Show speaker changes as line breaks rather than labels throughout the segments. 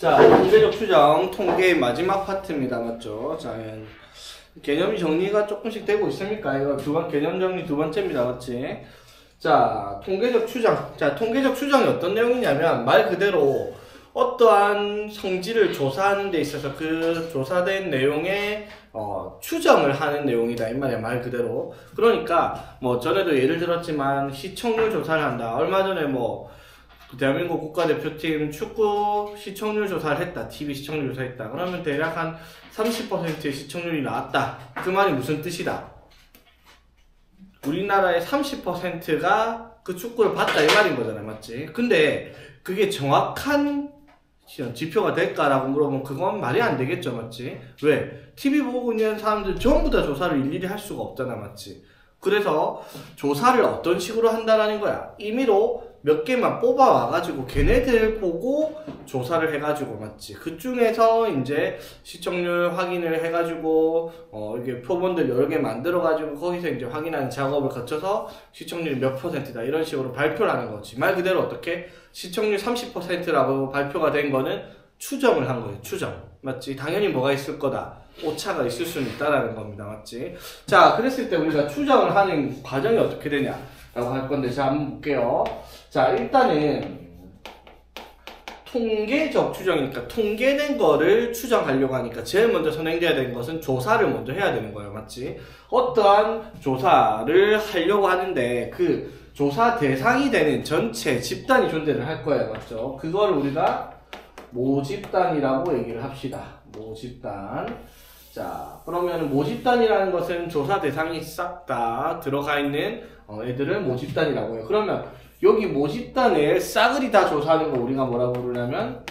자, 통계적 추정, 통계의 마지막 파트입니다. 맞죠? 자, 개념 정리가 조금씩 되고 있습니까? 이거 개념 정리 두 번째입니다. 맞지? 자, 통계적 추정. 자, 통계적 추정이 어떤 내용이냐면, 말 그대로 어떠한 성질을 조사하는 데 있어서 그 조사된 내용에 추정을 하는 내용이다 이 말이야, 말 그대로. 그러니까 뭐 전에도 예를 들었지만 시청률 조사를 한다. 얼마 전에 뭐 대한민국 국가대표팀 축구 시청률 조사를 했다. TV 시청률 조사했다. 그러면 대략 한 30%의 시청률이 나왔다. 그 말이 무슨 뜻이다? 우리나라의 30%가 그 축구를 봤다 이 말인 거잖아. 맞지? 근데 그게 정확한 지표가 될까라고 물어보면 그건 말이 안 되겠죠. 맞지? 왜? TV 보고 있는 사람들 전부 다 조사를 일일이 할 수가 없잖아. 맞지? 그래서 조사를 어떤 식으로 한다라는 거야. 임의로 몇 개만 뽑아와가지고 걔네들 보고 조사를 해가지고, 맞지? 그 중에서 이제 시청률 확인을 해가지고 이렇게 표본들 여러 개 만들어가지고 거기서 이제 확인하는 작업을 거쳐서 시청률이 몇 %다 이런 식으로 발표를 하는 거지. 말 그대로 어떻게? 시청률 30%라고 발표가 된 거는 추정을 한 거예요. 추정. 맞지? 당연히 뭐가 있을 거다. 오차가 있을 수는 있다라는 겁니다. 맞지? 자, 그랬을 때 우리가 추정을 하는 과정이 어떻게 되냐 라고 할 건데, 자, 한번 볼게요. 자, 일단은 통계적 추정이니까 통계된 거를 추정하려고 하니까 제일 먼저 선행돼야 되는 것은 조사를 먼저 해야 되는 거예요. 맞지? 어떠한 조사를 하려고 하는데 그 조사 대상이 되는 전체 집단이 존재를 할 거예요. 맞죠? 그걸 우리가 모집단이라고 얘기를 합시다. 모집단. 자, 그러면 모집단이라는 것은 조사 대상이 싹 다 들어가 있는 애들을 모집단이라고 해요. 그러면 여기 모집단을 싸그리 다 조사하는 거 우리가 뭐라고 부르냐면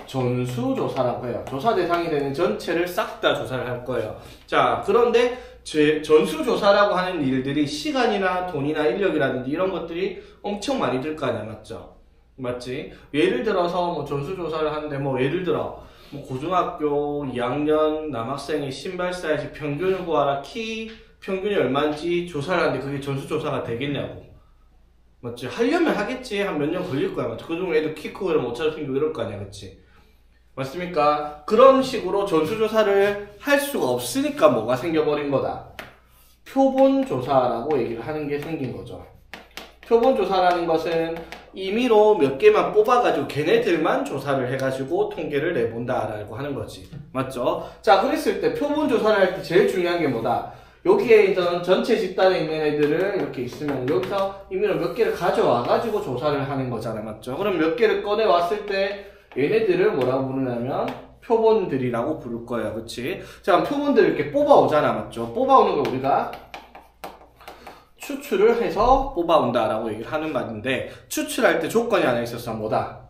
전수조사라고 해요. 조사 대상이 되는 전체를 싹 다 조사를 할 거예요. 자, 그런데 전수조사라고 하는 일들이 시간이나 돈이나 인력이라든지 이런 것들이 엄청 많이 들 거 아니야. 맞죠? 맞지? 예를 들어서 뭐 전수조사를 하는데 뭐 예를 들어 뭐 고등학교 2학년 남학생의 신발 사이즈 평균을 구하라. 키 평균이 얼마인지 조사를 하는데 그게 전수조사가 되겠냐고. 맞지? 하려면 하겠지. 한 몇 년 걸릴 거야. 맞지? 그중에 애들 키 크고 이러면 오차도 생기고 이럴 거 아니야. 그치? 맞습니까? 그런 식으로 전수조사를 할 수가 없으니까 뭐가 생겨버린 거다. 표본조사라고 얘기를 하는 게 생긴 거죠. 표본조사라는 것은 임의로 몇 개만 뽑아가지고 걔네들만 조사를 해가지고 통계를 내본다라고 하는 거지. 맞죠? 자, 그랬을 때 표본조사를 할 때 제일 중요한 게 뭐다? 여기에 있던 전체 집단에 있는 애들을 이렇게 있으면 여기서 임의로 몇 개를 가져와가지고 조사를 하는 거잖아. 맞죠? 그럼 몇 개를 꺼내왔을 때 얘네들을 뭐라고 부르냐면 표본들이라고 부를 거예요. 그치? 자, 표본들을 이렇게 뽑아오잖아. 맞죠? 뽑아오는 걸 우리가 추출을 해서 뽑아온다라고 얘기를 하는 말인데, 추출할 때 조건이 하나 있었어. 뭐다?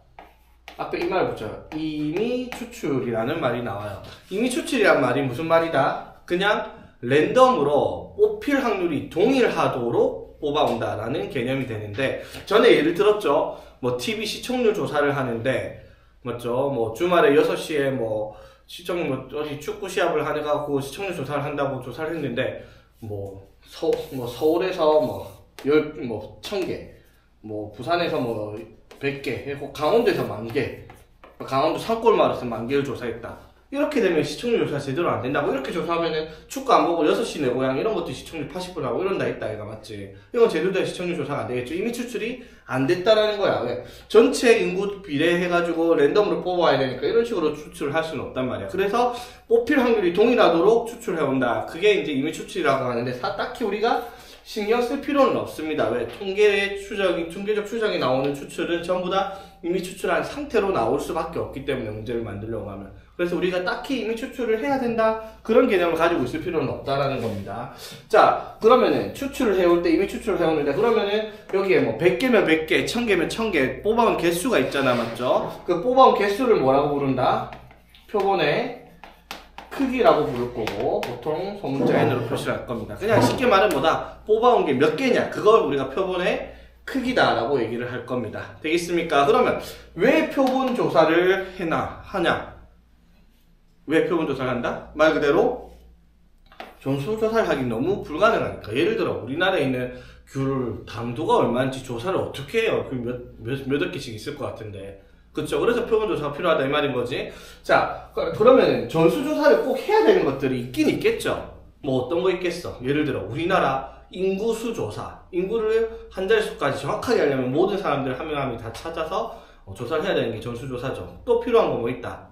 앞에 이 말을 붙여요. 임의 추출이라는 말이 나와요. 임의 추출이란 말이 무슨 말이다? 그냥 랜덤으로 뽑힐 확률이 동일하도록 뽑아온다라는 개념이 되는데, 전에 예를 들었죠. 뭐 TV 시청률 조사를 하는데, 맞죠? 뭐 주말에 6시에 뭐 시청 뭐 어디 축구 시합을 하내가고 시청률 조사를 한다고 조사를 했는데, 서울에서 1000개, 부산에서 100개, 강원도에서 10,000개, 강원도 산골 마을에서 10,000개를 조사했다. 이렇게 되면 시청률 조사 제대로 안 된다고. 이렇게 조사하면은 축구 안 보고 6시 내 고향 이런 것도 시청률 80% 하고 이런다 했다 얘가. 맞지? 이건 제대로 된 시청률 조사가 안 되겠죠. 이미 추출이 안 됐다라는 거야. 왜? 전체 인구 비례해가지고 랜덤으로 뽑아야 되니까 이런 식으로 추출을 할 수는 없단 말이야. 그래서 뽑힐 확률이 동일하도록 추출해온다. 그게 이제 이미 추출이라고 하는데 딱히 우리가 신경 쓸 필요는 없습니다. 왜? 통계적 추정이 나오는 추출은 전부 다 이미 추출한 상태로 나올 수밖에 없기 때문에 문제를 만들려고 하면. 그래서 우리가 딱히 이미 추출을 해야 된다. 그런 개념을 가지고 있을 필요는 없다라는 겁니다. 자, 그러면은 추출을 해올 때 이미 추출을 해오는데, 그러면은 여기에 뭐 100개면 100개, 1000개면 1000개 뽑아온 개수가 있잖아. 맞죠? 그 뽑아온 개수를 뭐라고 부른다? 표본의 크기라고 부를 거고, 보통 소문자 n으로 표시를 할 겁니다. 그냥 쉽게 말하면 뭐다? 뽑아온 게 몇 개냐? 그걸 우리가 표본의 크기다라고 얘기를 할 겁니다. 되겠습니까? 그러면 왜 표본 조사를 하냐? 왜 표본 조사를 한다? 말 그대로 전수 조사를 하기 너무 불가능하니까. 예를 들어 우리나라에 있는 귤 당도가 얼마인지 조사를 어떻게 해요? 몇 억 개씩 있을 것 같은데. 그쵸? 그래서 표본조사가 필요하다 이 말인 거지. 자, 그러면 전수조사를 꼭 해야 되는 것들이 있긴 있겠죠. 뭐 어떤 거 있겠어? 예를 들어 우리나라 인구수 조사, 인구를 한 자릿수까지 정확하게 하려면 모든 사람들 한 명 한 명 다 찾아서 조사를 해야 되는 게 전수조사죠. 또 필요한 거 뭐 있다?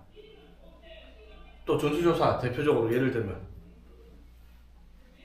또 전수조사 대표적으로 예를 들면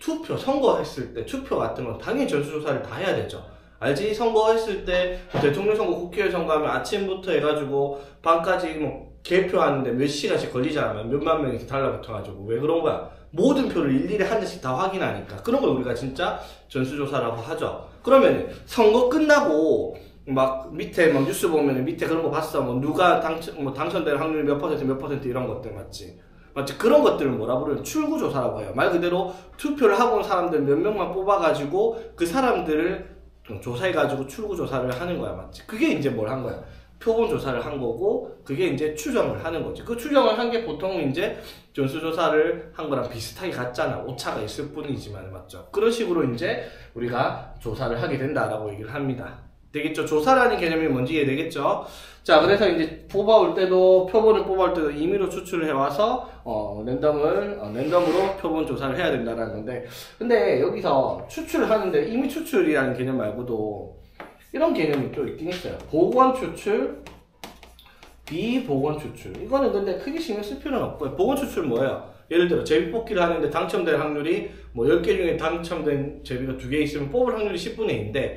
투표, 선거했을 때 투표 같은 건 당연히 전수조사를 다 해야 되죠. 알지? 선거했을 때 대통령 선거, 국회의원 선거하면 아침부터 해가지고 밤까지 뭐 개표하는데 몇 시간씩 걸리잖아. 몇만 명이 달라붙어가지고. 왜 그런 거야? 모든 표를 일일이 한 장씩 다 확인하니까. 그런 걸 우리가 진짜 전수조사라고 하죠. 그러면 선거 끝나고 막 밑에 막 뉴스 보면 밑에 그런 거 봤어. 뭐 누가 당선될 확률이 몇 퍼센트 이런 것들 맞지? 맞지? 그런 것들을 뭐라 부르면 출구조사라고 해요. 말 그대로 투표를 하고 온 사람들 몇 명만 뽑아가지고 그 사람들을 조사해가지고 출구조사를 하는 거야. 맞지? 그게 이제 뭘 한 거야? 표본조사를 한 거고, 그게 이제 추정을 하는 거지. 그 추정을 한 게 보통은 이제 전수조사를 한 거랑 비슷하게 같잖아. 오차가 있을 뿐이지만, 맞죠? 그런 식으로 이제 우리가 조사를 하게 된다라고 얘기를 합니다. 되겠죠? 조사라는 개념이 뭔지 이해되겠죠? 자, 그래서 이제 표본을 뽑아올 때도 임의로 추출을 해와서, 랜덤으로 표본 조사를 해야 된다는 건데, 근데 여기서 추출을 하는데, 임의 추출이라는 개념 말고도, 이런 개념이 또 있긴 있어요. 보건 추출, 비보건 추출. 이거는 근데 크게 신경 쓸 필요는 없고요. 보건 추출 뭐예요? 예를 들어, 제비뽑기를 하는데 당첨될 확률이, 뭐 10개 중에 당첨된 제비가 2개 있으면 뽑을 확률이 10분의 1인데,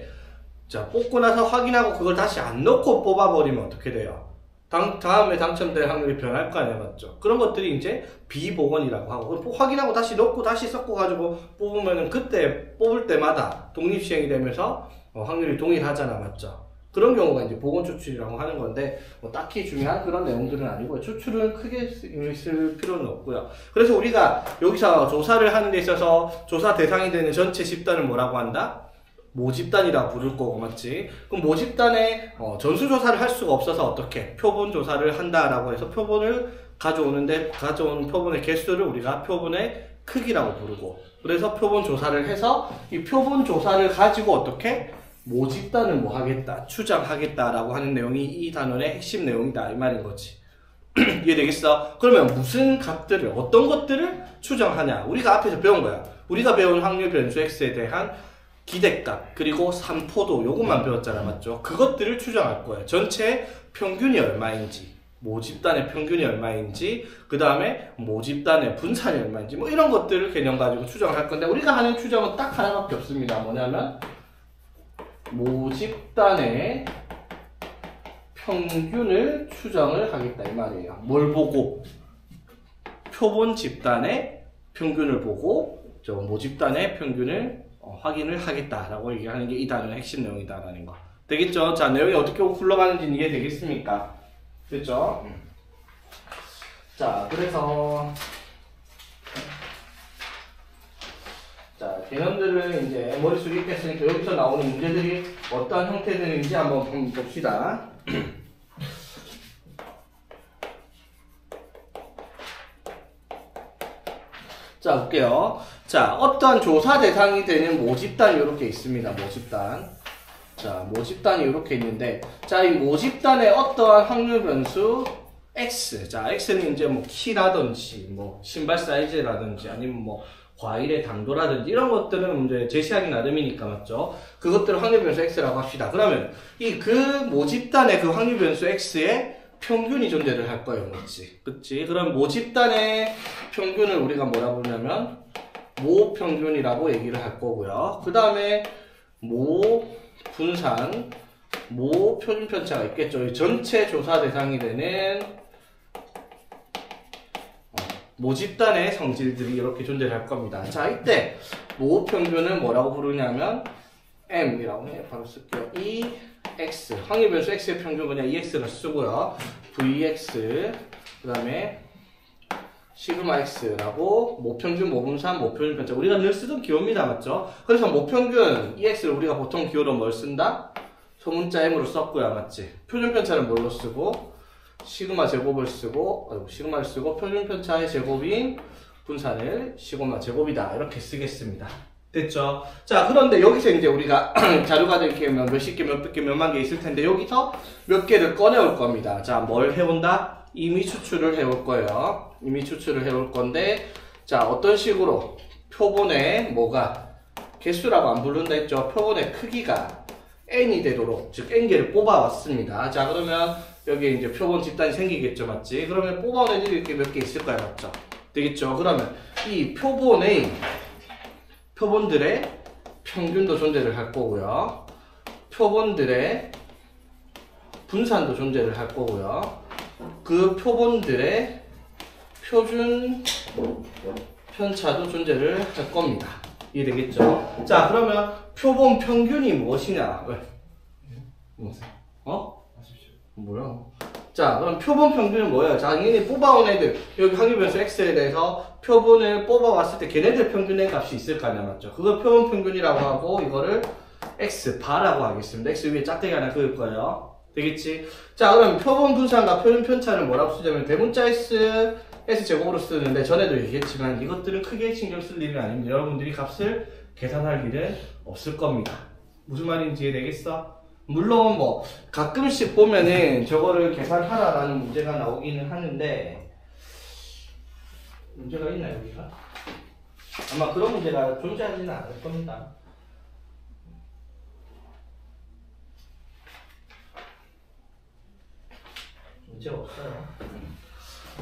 자, 뽑고 나서 확인하고 그걸 다시 안 넣고 뽑아버리면 어떻게 돼요? 다음에 당첨될 확률이 변할 거 아니야, 맞죠? 그런 것들이 이제 비보건이라고 하고, 확인하고 다시 넣고 다시 섞어가지고 뽑으면은 그때 뽑을 때마다 독립시행이 되면서 확률이 동일하잖아, 맞죠? 그런 경우가 이제 보건 추출이라고 하는 건데, 뭐 딱히 중요한 그런 내용들은 아니고요. 추출은 크게 쓸 필요는 없고요. 그래서 우리가 여기서 조사를 하는 데 있어서 조사 대상이 되는 전체 집단을 뭐라고 한다? 모집단이라 부를 거고, 맞지? 그럼 모집단에 전수조사를 할 수가 없어서 어떻게? 표본조사를 한다라고 해서 표본을 가져온 표본의 개수를 우리가 표본의 크기라고 부르고, 그래서 표본조사를 해서 이 표본조사를 가지고 어떻게? 모집단을 뭐 하겠다, 추정하겠다라고 하는 내용이 이 단원의 핵심 내용이다 이 말인 거지. 이해되겠어? 그러면 무슨 값들을, 어떤 것들을 추정하냐? 우리가 앞에서 배운 거야. 우리가 배운 확률 변수 x에 대한 기대값, 그리고 산포도, 요것만 배웠잖아, 맞죠? 그것들을 추정할 거예요. 전체 평균이 얼마인지, 모집단의 평균이 얼마인지, 그 다음에 모집단의 분산이 얼마인지, 뭐 이런 것들을 개념 가지고 추정을 할 건데, 우리가 하는 추정은 딱 하나밖에 없습니다. 뭐냐면 모집단의 평균을 추정을 하겠다 이 말이에요. 뭘 보고? 표본 집단의 평균을 보고 저 모집단의 평균을 확인을 하겠다라고 얘기하는 게 이 단원의 핵심 내용이다라는 거. 되겠죠? 자, 내용이 어떻게 흘러가는지 이해되겠습니까? 됐죠? 자, 그래서 자, 개념들을 이제 머릿속에 있겠으니까 여기서 나오는 문제들이 어떠한 형태들인지 한번 봅시다. 자, 볼게요. 자, 어떠한 조사 대상이 되는 모집단이 이렇게 있습니다. 모집단. 자, 모집단이 이렇게 있는데, 자, 이 모집단의 어떠한 확률 변수 X. 자, X는 이제 뭐 키라든지, 뭐 신발 사이즈라든지, 아니면 뭐 과일의 당도라든지 이런 것들은 이제 제시하기 나름이니까, 맞죠? 그것들을 확률 변수 X라고 합시다. 그러면 그 모집단의 그 확률 변수 X에 평균이 존재를 할 거예요, 맞지? 그치? 그럼 모집단의 평균을 우리가 뭐라 부르냐면 모 평균이라고 얘기를 할 거고요. 그 다음에 모 분산, 모 표준 편차가 있겠죠. 전체 조사 대상이 되는 모집단의 성질들이 이렇게 존재할 겁니다. 자, 이때 모 평균을 뭐라고 부르냐면 M이라고 해. 바로 쓸게요. EX. 확률 변수 X의 평균 그냥 EX를 쓰고요. VX. 그 다음에 시그마 X라고 모평균, 모분산, 모표준 편차. 우리가 늘 쓰던 기호입니다. 맞죠? 그래서 모평균 EX를 우리가 보통 기호로 뭘 쓴다? 소문자 M으로 썼고요. 맞지? 표준 편차는 뭘로 쓰고? 시그마 제곱을 쓰고, 시그마를 쓰고, 표준 편차의 제곱인 분산을 시그마 제곱이다. 이렇게 쓰겠습니다. 됐죠? 자, 그런데 여기서 이제 우리가 자료가 이렇게 몇십 개, 몇백 개, 몇만 개 있을 텐데 여기서 몇 개를 꺼내올 겁니다. 자, 뭘 해온다? 이미 추출을 해올 거예요. 이미 추출을 해올 건데, 자, 어떤 식으로 표본의 뭐가 개수라고 안 부른다 했죠? 표본의 크기가 n이 되도록, 즉 n개를 뽑아왔습니다. 자, 그러면 여기에 이제 표본 집단이 생기겠죠, 맞지? 그러면 뽑아온 애들이 이렇게 몇 개 있을 거야, 맞죠? 되겠죠? 그러면 이 표본들의 평균도 존재를 할 거고요. 표본들의 분산도 존재를 할 거고요. 그 표본들의 표준 편차도 존재를 할 겁니다. 이해되겠죠? 자, 그러면 표본 평균이 무엇이냐? 왜? 뭐야? 자, 그럼 표본 평균은 뭐예요? 당연히 뽑아온 애들, 여기 항유변수 X에 대해서 표본을 뽑아왔을 때 걔네들 평균의 값이 있을 거 아니야, 맞죠? 그걸 표본 평균이라고 하고, 이거를 X바라고 하겠습니다. X 위에 짝대기 하나 그을 거예요. 되겠지? 자, 그럼 표본 분산과 표준 편차를 뭐라고 쓰자면 대문자 S제곱으로 쓰는데, 전에도 얘기했지만 이것들은 크게 신경 쓸 일은 아닙니다. 여러분들이 값을 계산할 일은 없을 겁니다. 무슨 말인지 이해되겠어? 물론 뭐 가끔씩 보면은 저거를 계산하라라는 문제가 나오기는 하는데, 문제가 있나요, 여기가? 아마 그런 문제가 존재하지는 않을 겁니다. 문제가 없어요.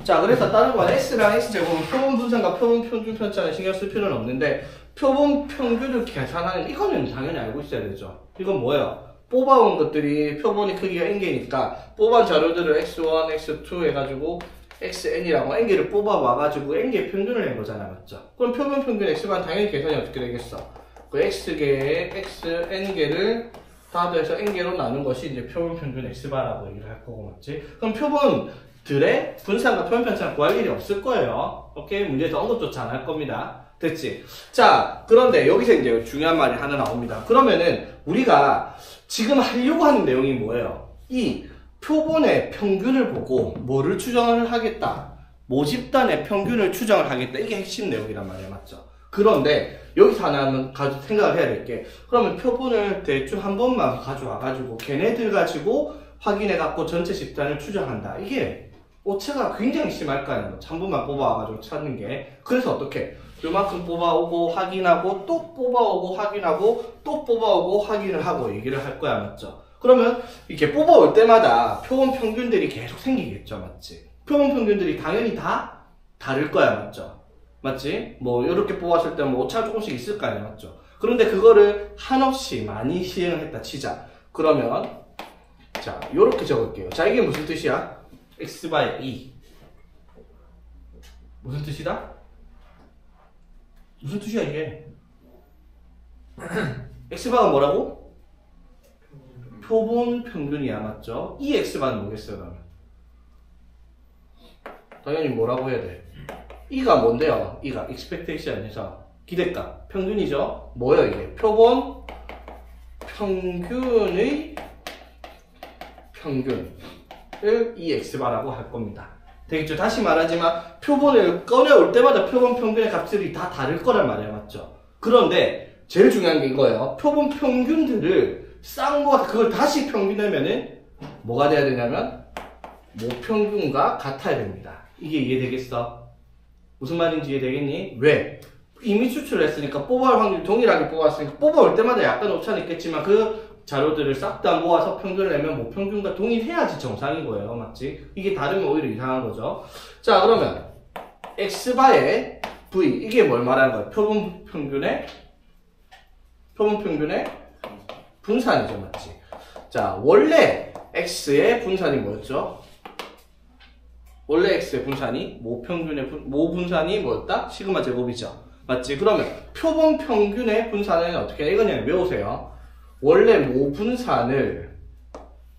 자, 그래서 다른 건 S랑 X제곱은 표본 분산과 표본 평균 편차는 신경 쓸 필요는 없는데, 표본 평균을 계산하는 이거는 당연히 알고 있어야 되죠. 이건 뭐예요? 뽑아온 것들이 표본이 크기가 n개니까 뽑아온 자료들을 x1, x2 해가지고 xn이라고 n개를 뽑아와가지고 n개 평균을 낸 거잖아, 맞죠? 그럼 표본 평균 x만 당연히 계산이 어떻게 되겠어? 그 x개에 xn개를 다 더해서 n개로 나눈 것이 이제 표본 평균 x바라고 얘기를 할 거고, 맞지? 그럼 표본들의 분산과 표본 편차는 구할 일이 없을 거예요. 오케이? 문제에서 언급조차 안 할 겁니다. 됐지? 자, 그런데 여기서 이제 중요한 말이 하나 나옵니다. 그러면은 우리가 지금 하려고 하는 내용이 뭐예요? 이 표본의 평균을 보고 뭐를 추정을 하겠다? 모집단의 평균을 추정을 하겠다. 이게 핵심 내용이란 말이에요, 맞죠? 그런데 여기서 하나는 생각을 해야 될 게, 그러면 표본을 대충 한 번만 가져와가지고 걔네들 가지고 확인해갖고 전체 집단을 추정한다. 이게 오차가 굉장히 심할 거 아니에요. 한 번만 뽑아와가지고 찾는 게. 그래서 어떻게? 요만큼 뽑아오고 확인하고 또 뽑아오고 확인하고 또 뽑아오고 확인을 하고 얘기를 할 거야, 맞죠? 그러면 이렇게 뽑아올 때마다 표본 평균들이 계속 생기겠죠, 맞지? 표본 평균들이 당연히 다 다를 거야, 맞죠? 맞지? 뭐 이렇게 뽑았을 때 뭐 오차가 조금씩 있을 거 아니야, 맞죠? 그런데 그거를 한없이 많이 시행을 했다 치자. 그러면 자, 요렇게 적을게요. 자, 이게 무슨 뜻이야? x바의 2 무슨 뜻이다? 무슨 뜻이야 이게? x바가 뭐라고? 표본 평균이야, 맞죠? 이 x바는 뭐겠어요, 그러면? 당연히 뭐라고 해야 돼? 이가 뭔데요? 이가 expectation에서 기대값, 평균이죠? 뭐예요 이게? 표본 평균의 평균을 이 x바라고 할 겁니다. 되겠죠? 다시 말하지만 표본을 꺼내올 때마다 표본 평균의 값들이 다 다를 거란 말이야, 맞죠? 그런데 제일 중요한 게 이거예요. 표본 평균들을 싹 모아서 그걸 다시 평균하면은 뭐가 돼야 되냐면 모평균과 같아야 됩니다. 이게 이해되겠어? 무슨 말인지 이해되겠니? 왜? 이미 추출을 했으니까 뽑아올 확률이 동일하게 뽑았으니까 뽑아올 때마다 약간 오차는 있겠지만 그 자료들을 싹 다 모아서 평균을 내면 모평균과 동일해야지 정상인 거예요, 맞지? 이게 다르면 오히려 이상한 거죠. 자, 그러면 x바의 v, 이게 뭘 말하는 거예요? 표본 평균의 분산이죠, 맞지? 자, 원래 x의 분산이 뭐였죠? 원래 x의 분산이 모분산이 뭐였다? 시그마 제곱이죠, 맞지? 그러면 표본 평균의 분산은 어떻게 이거냐면 외우세요. 원래 모분산을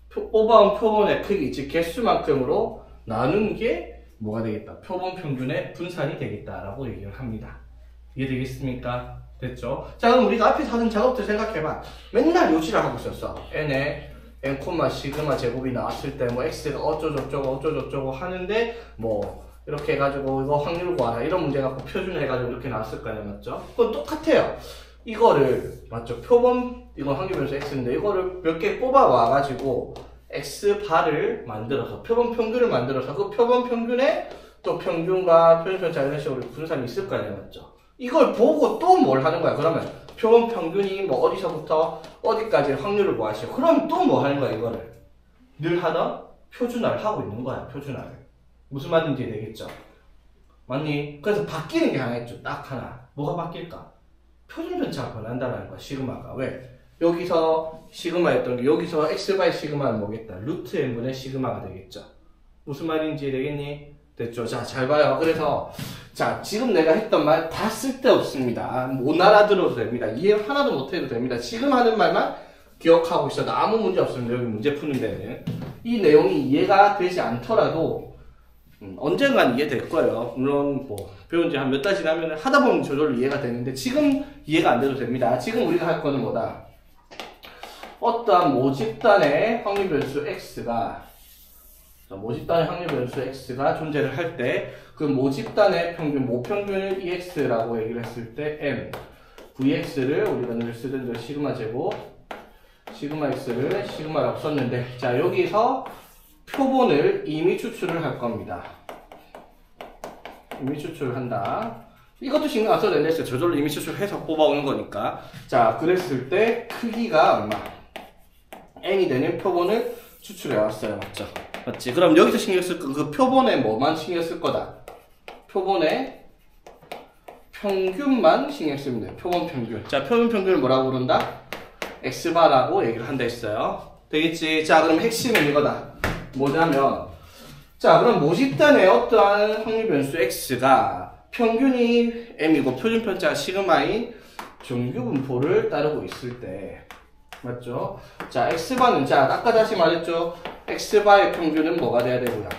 뽑아온 표본의 크기, 즉 개수만큼으로 나눈 게 뭐가 되겠다? 표본 평균의 분산이 되겠다라고 얘기를 합니다. 이해되겠습니까? 됐죠? 자, 그럼 우리가 앞에서 하던 작업들 생각해봐. 맨날 요지를 하고 있었어. n에 n, 시그마 제곱이 나왔을 때 뭐 x가 어쩌고저쩌고 하는데 뭐 이렇게 해가지고 이거 확률 구하라 이런 문제 갖고 표준을 해가지고 이렇게 나왔을 거 아니야, 맞죠? 그건 똑같아요. 이거를 맞죠? 표본 이건 확률변수 x인데 이거를 몇 개 뽑아와 가지고 x바를 만들어서 표본 평균을 만들어서 그 표본 평균에 또 평균과 표준편차 이런 식으로 분산이 있을 거 아니에요, 맞죠? 이걸 보고 또 뭘 하는 거야? 그러면 표본 평균이 뭐 어디서부터 어디까지 확률을 뭐 하시고 그럼 또 뭐 하는 거야? 이거를 늘 하던 표준화를 하고 있는 거야, 표준화를. 무슨 말인지 되겠죠? 맞니? 그래서 바뀌는 게 하나 있죠, 딱 하나. 뭐가 바뀔까? 표준편차가 변한다는 거야, 시그마가. 왜? 여기서 시그마였던 게 여기서 x바의 시그마는 뭐겠다? 루트 n분의 시그마가 되겠죠. 무슨 말인지 되겠니? 됐죠? 자, 잘 봐요. 그래서 자, 지금 내가 했던 말 다 쓸데없습니다. 못 알아들어도 됩니다. 이해 하나도 못해도 됩니다. 지금 하는 말만 기억하고 있어도 아무 문제 없습니다. 여기 문제 푸는 데는. 이 내용이 이해가 되지 않더라도 언젠간 이해될 거예요. 물론 뭐 배운 지 한 몇 달 지나면 하다 보면 저절로 이해가 되는데 지금 이해가 안 돼도 됩니다. 지금 우리가 할 거는 뭐다? 어떠한 모집단의 확률 변수 x가 모집단의 확률 변수 x가 존재를 할 때 그 모집단의 평균, 모평균을 ex라고 얘기를 했을 때 m vx를 우리가 늘 쓰던 대로 시그마 제곱 시그마 x를 시그마라고 썼는데 자 여기서 표본을 이미 추출을 할 겁니다. 이미 추출을 한다. 이것도 신경 안 써도 된다. 저절로 이미 추출해서 뽑아오는 거니까. 자 그랬을 때 크기가 얼마? n이 되는 표본을 추출해 왔어요. 맞죠? 맞지? 그럼 여기서 신경 쓸 거, 그 표본에 뭐만 신경 쓸 거다? 표본의 평균만 신경 쓰면 돼요. 표본 평균. 자, 표본 평균을 뭐라고 부른다? x바라고 얘기를 한다 했어요. 되겠지? 자, 그럼 핵심은 이거다. 뭐냐면, 자, 그럼 모집단의 어떠한 확률 변수 x가 평균이 m이고 표준편차가 시그마인 정규분포를 따르고 있을 때, 맞죠? 자, x바는, 자, 아까 다시 말했죠? x바의 평균은 뭐가 돼야 되고요?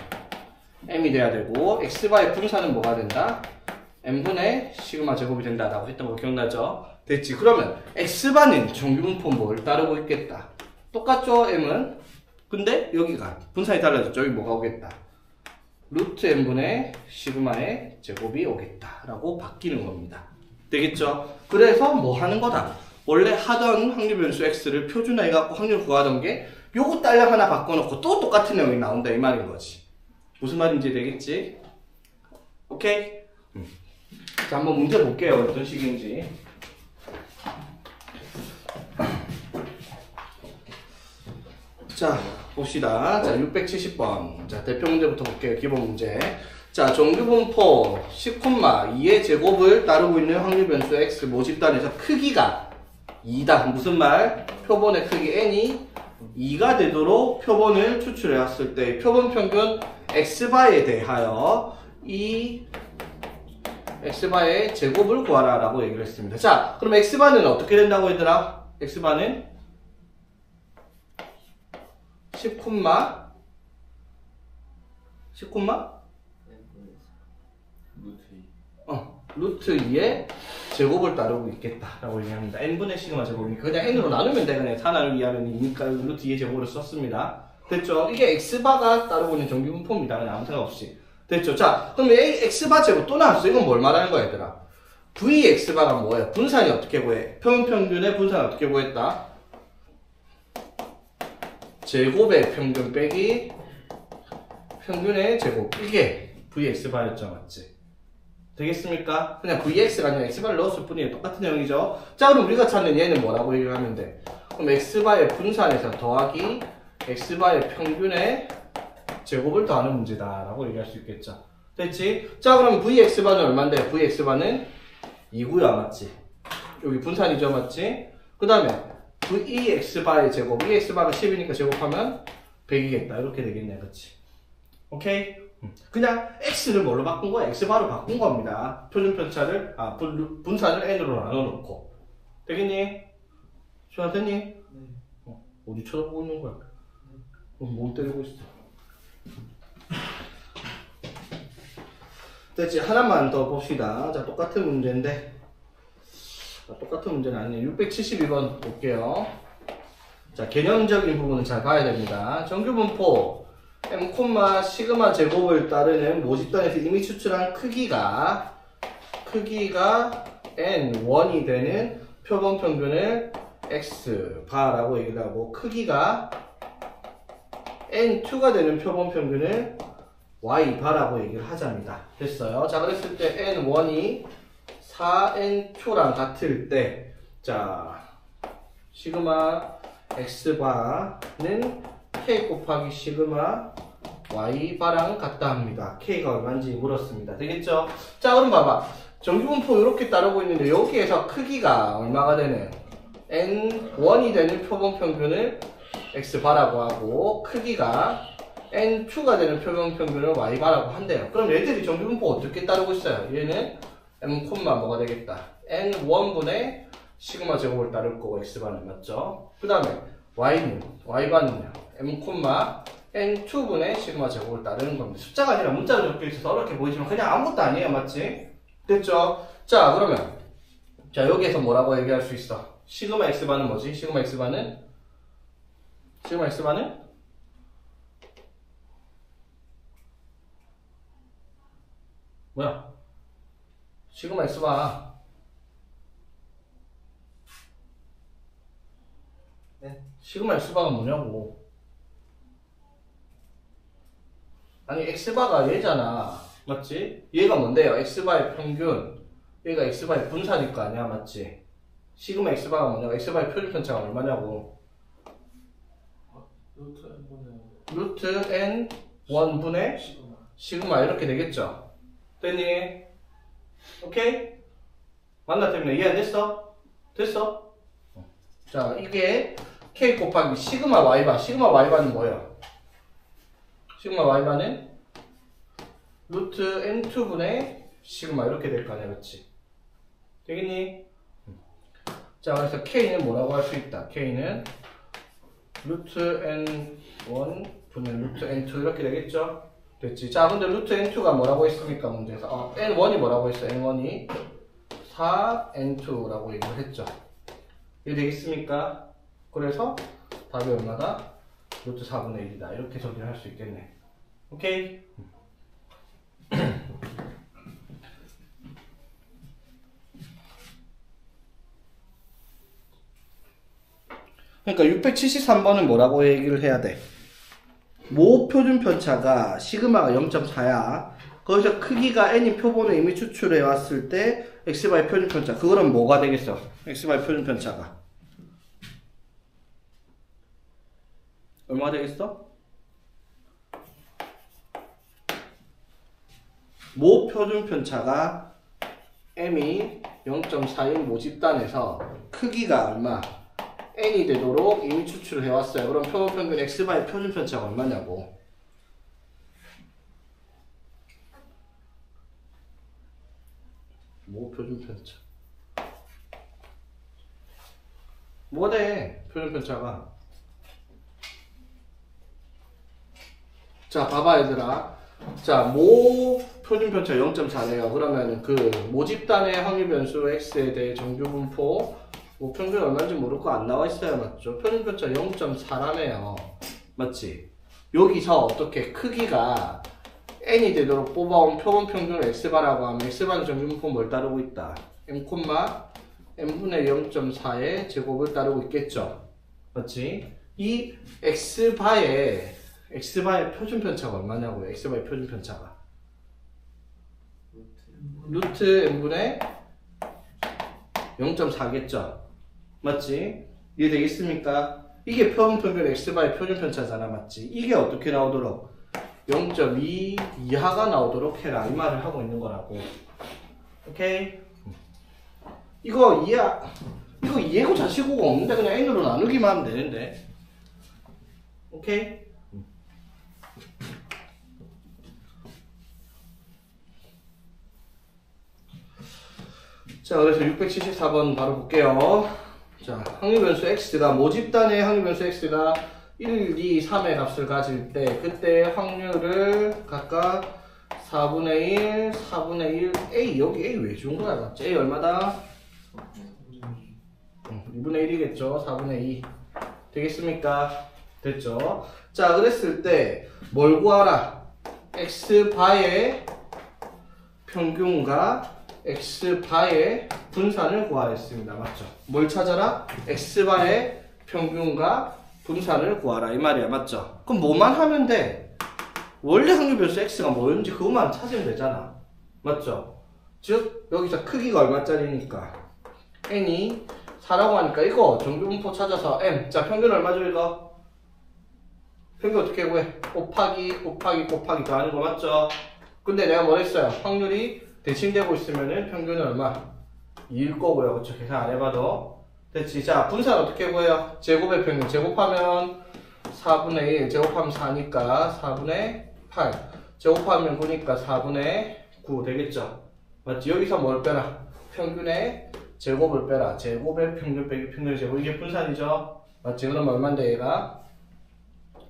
m이 돼야 되고, x바의 분산은 뭐가 된다? m분의 시그마 제곱이 된다라고 했던 거 기억나죠? 됐지? 그러면 x바는 정규분포 뭘 따르고 있겠다? 똑같죠? m은? 근데 여기가 분산이 달라졌죠? 여기 뭐가 오겠다? 루트 m분의 시그마의 제곱이 오겠다 라고 바뀌는 겁니다. 되겠죠? 그래서 뭐 하는 거다? 원래 하던 확률 변수 x를 표준화해갖고 확률 구하던 게 요거 딸랑 하나 바꿔놓고 또 똑같은 내용이 나온다 이 말인 거지. 무슨 말인지 되겠지? 오케이? 자, 한번 문제 볼게요. 어떤 식인지. 자, 봅시다. 자, 670번. 자, 대표 문제부터 볼게요. 기본 문제. 자, 정규분포 10,2의 제곱을 따르고 있는 확률 변수 x 모집단에서 크기가 2다. 무슨 말? 표본의 크기 n이 2가 되도록 표본을 추출해 왔을 때 표본 평균 x바에 대하여 이 x바의 제곱을 구하라 라고 얘기를 했습니다. 자, 그럼 x바는 어떻게 된다고 얘들아? x바는 10, 루트 2의 제곱을 따르고 있겠다라고 얘기합니다. n분의 시그마 제곱이니까 그냥 n으로 나누면 돼. 그냥 4 나누기 하면 2니까 루트 2의 제곱을 썼습니다. 됐죠? 이게 x바가 따르고 있는 정규분포입니다. 그냥 아무 생각 없이. 됐죠? 자, 그럼 x바 제곱 또 나왔어. 이건 뭘 말하는 거야, 얘들아? vx바가 뭐예요? 분산이 어떻게 구해? 평균의 분산을 어떻게 구했다? 제곱의 평균 빼기 평균의 제곱. 이게 vx바였죠, 맞지? 되겠습니까? 그냥 vx가 아니라 x바를 넣었을 뿐이에요. 똑같은 내용이죠? 자, 그럼 우리가 찾는 얘는 뭐라고 얘기를 하면 돼? 그럼 x바의 분산에서 더하기 x바의 평균의 제곱을 더하는 문제다 라고 얘기할 수 있겠죠. 됐지? 자, 그럼 vx바는 얼만데? vx바는 2고요, 맞지? 여기 분산이죠, 맞지? 그 다음에 vx바의 제곱, vx바가 10이니까 제곱하면 100이겠다 이렇게 되겠네, 그치? 오케이? 그냥 x를 뭘로 바꾼 거야? x바로 바꾼 겁니다. 표준편차를 분산을 n으로 나눠놓고. 되겠니? 시간 됐니?
네.
어디 쳐다보고 있는 거야? 뭘 때리고 있어? 됐지? 하나만 더 봅시다. 자, 똑같은 문제인데. 똑같은 문제는 아니에요. 672번 볼게요. 자, 개념적인 부분은 잘 봐야 됩니다. 정규분포 m, 시그마 제곱을 따르는 모집단에서 이미 추출한 크기가 n1이 되는 표본 평균을 x 바라고 얘기를 하고 크기가 n2가 되는 표본 평균을 y 바라고 얘기를 하자입니다. 됐어요? 자, 그랬을 때 n1이 4n2랑 같을 때, 자, 시그마 x 바는 k 곱하기 시그마 y 바랑 같다 합니다. k가 얼마인지 물었습니다. 되겠죠? 자, 그럼 봐봐. 정규분포 이렇게 따르고 있는데 여기에서 크기가 얼마가 되네요. n1이 되는 표본 평균을 x 바라고 하고 크기가 n2가 되는 표본 평균을 y 바라고 한대요. 그럼 얘들이 정규분포 어떻게 따르고 있어요? 얘는 m 뭐가 되겠다. n1분의 시그마 제곱을 따를 거고 x 바는 맞죠? 그 다음에 y 바는요. m n2분의 시그마 제곱을 따르는 겁니다. 숫자가 아니라 문자로 적혀 있어서 어렵게 보이지만 그냥 아무것도 아니에요. 맞지? 됐죠? 자, 그러면 자, 여기에서 뭐라고 얘기할 수 있어? 시그마 x바는 뭐지? 시그마 x바는 뭐야? 시그마 x바 네. 시그마 x바가 뭐냐고. 아니 x바가 얘잖아. 맞지? 얘가 뭔데요? x바의 평균. 얘가 x바의 분사일 거 아니야. 맞지? 시그마 x바가 뭐냐고. x바의 표준편차가 얼마냐고. 루트 n 1분의 시그마 이렇게 되겠죠? 됐니? 오케이? 맞나 때문에 이해 안 됐어? 됐어? 자, 이게 k 곱하기 시그마 y바. 시그마 y바는 뭐예요? 시그마 y바는 루트 n2분의 시그마 이렇게 될 거 아니야, 그렇지? 되겠니? 자, 그래서 k는 뭐라고 할 수 있다? k는 루트 n1 분의 루트 n2 이렇게 되겠죠? 됐지? 자, 근데 루트 n2가 뭐라고 했습니까? 문제에서 n1이 뭐라고 했어? n1이 4n2라고 얘기를 했죠. 이게 되겠습니까? 그래서 답이 얼마다? 루트 4분의 1이다. 이렇게 정리를 할 수 있겠네. 오케이? 그러니까 673번은 뭐라고 얘기를 해야 돼? 모 표준 편차가 시그마가 0.4야. 거기서 크기가 n인 표본을 이미 추출해 왔을 때 x바의 표준 편차. 그거는 뭐가 되겠어? x바의 표준 편차가 얼마가 되겠어? 모 표준 편차가 m이 0.4인 모집단에서 크기가 얼마? n이 되도록 이미 추출을 해왔어요. 그럼 표본 평균 x바의 표준 편차가 얼마냐고. 뭐 표준 편차? 뭐가 돼? 표준 편차가. 자, 봐봐 얘들아. 자, 모 표준 편차 0.4네요. 그러면 그 모집단의 확률 변수 x에 대해 정규분포 뭐 평균 얼마인지 모르고 안 나와 있어요. 맞죠? 표준 편차 0.4라며요. 맞지? 여기서 어떻게 크기가 n이 되도록 뽑아온 표본 평균을 x바라고 하면 x바는 정규분포 뭘 따르고 있다? m분의 0.4의 제곱을 따르고 있겠죠? 맞지? 이 x바의 표준 편차가 얼마냐고요? x바의 표준 편차가 루트 n분의 0.4겠죠? 맞지? 이해되겠습니까? 이게 표본 평균 x바의 표준 편차잖아. 맞지? 이게 어떻게 나오도록? 0.2 이하가 나오도록 해라. 이 말을 하고 있는 거라고. 오케이? 이거 이해고 자시고가 없는데 그냥 n으로 나누기만 하면 되는데. 오케이? 자, 그래서 674번 바로 볼게요. 자, 확률변수 x가 모집단의 확률변수 x가 1, 2, 3의 값을 가질 때 그때 확률을 각각 4분의 1, 4분의 1, a 여기 a 왜 준 거야? 맞지? a 얼마다? 2분의 1이겠죠? 4분의 2 되겠습니까? 됐죠? 자, 그랬을 때 뭘 구하라? x바의 평균과 x바의 분산을 구하라 했습니다. 맞죠? 뭘 찾아라? x바의 평균과 분산을 구하라 이 말이야. 맞죠? 그럼 뭐만 하면 돼? 원래 확률 변수 x가 뭐였는지 그것만 찾으면 되잖아. 맞죠? 즉 여기서 크기가 얼마짜리니까 n이 4라고 하니까 이거 정규분포 찾아서 m. 자, 평균 얼마죠 이거? 평균 어떻게 구해? 곱하기 더하는 거 맞죠? 근데 내가 뭐 했어요? 확률이 대칭되고 있으면은 평균은 얼마? 2일 거고요. 그쵸? 계산 안 해봐도 됐지? 자, 분산 어떻게 구해요? 제곱의 평균 제곱하면 4분의 1 제곱하면 4니까 4분의 8 제곱하면 9니까 4분의 9 되겠죠? 맞지? 여기서 뭘 빼라? 평균의 제곱을 빼라. 제곱의 평균 빼기 평균의 제곱. 이게 분산이죠? 맞지? 그러면 얼만데 얘가?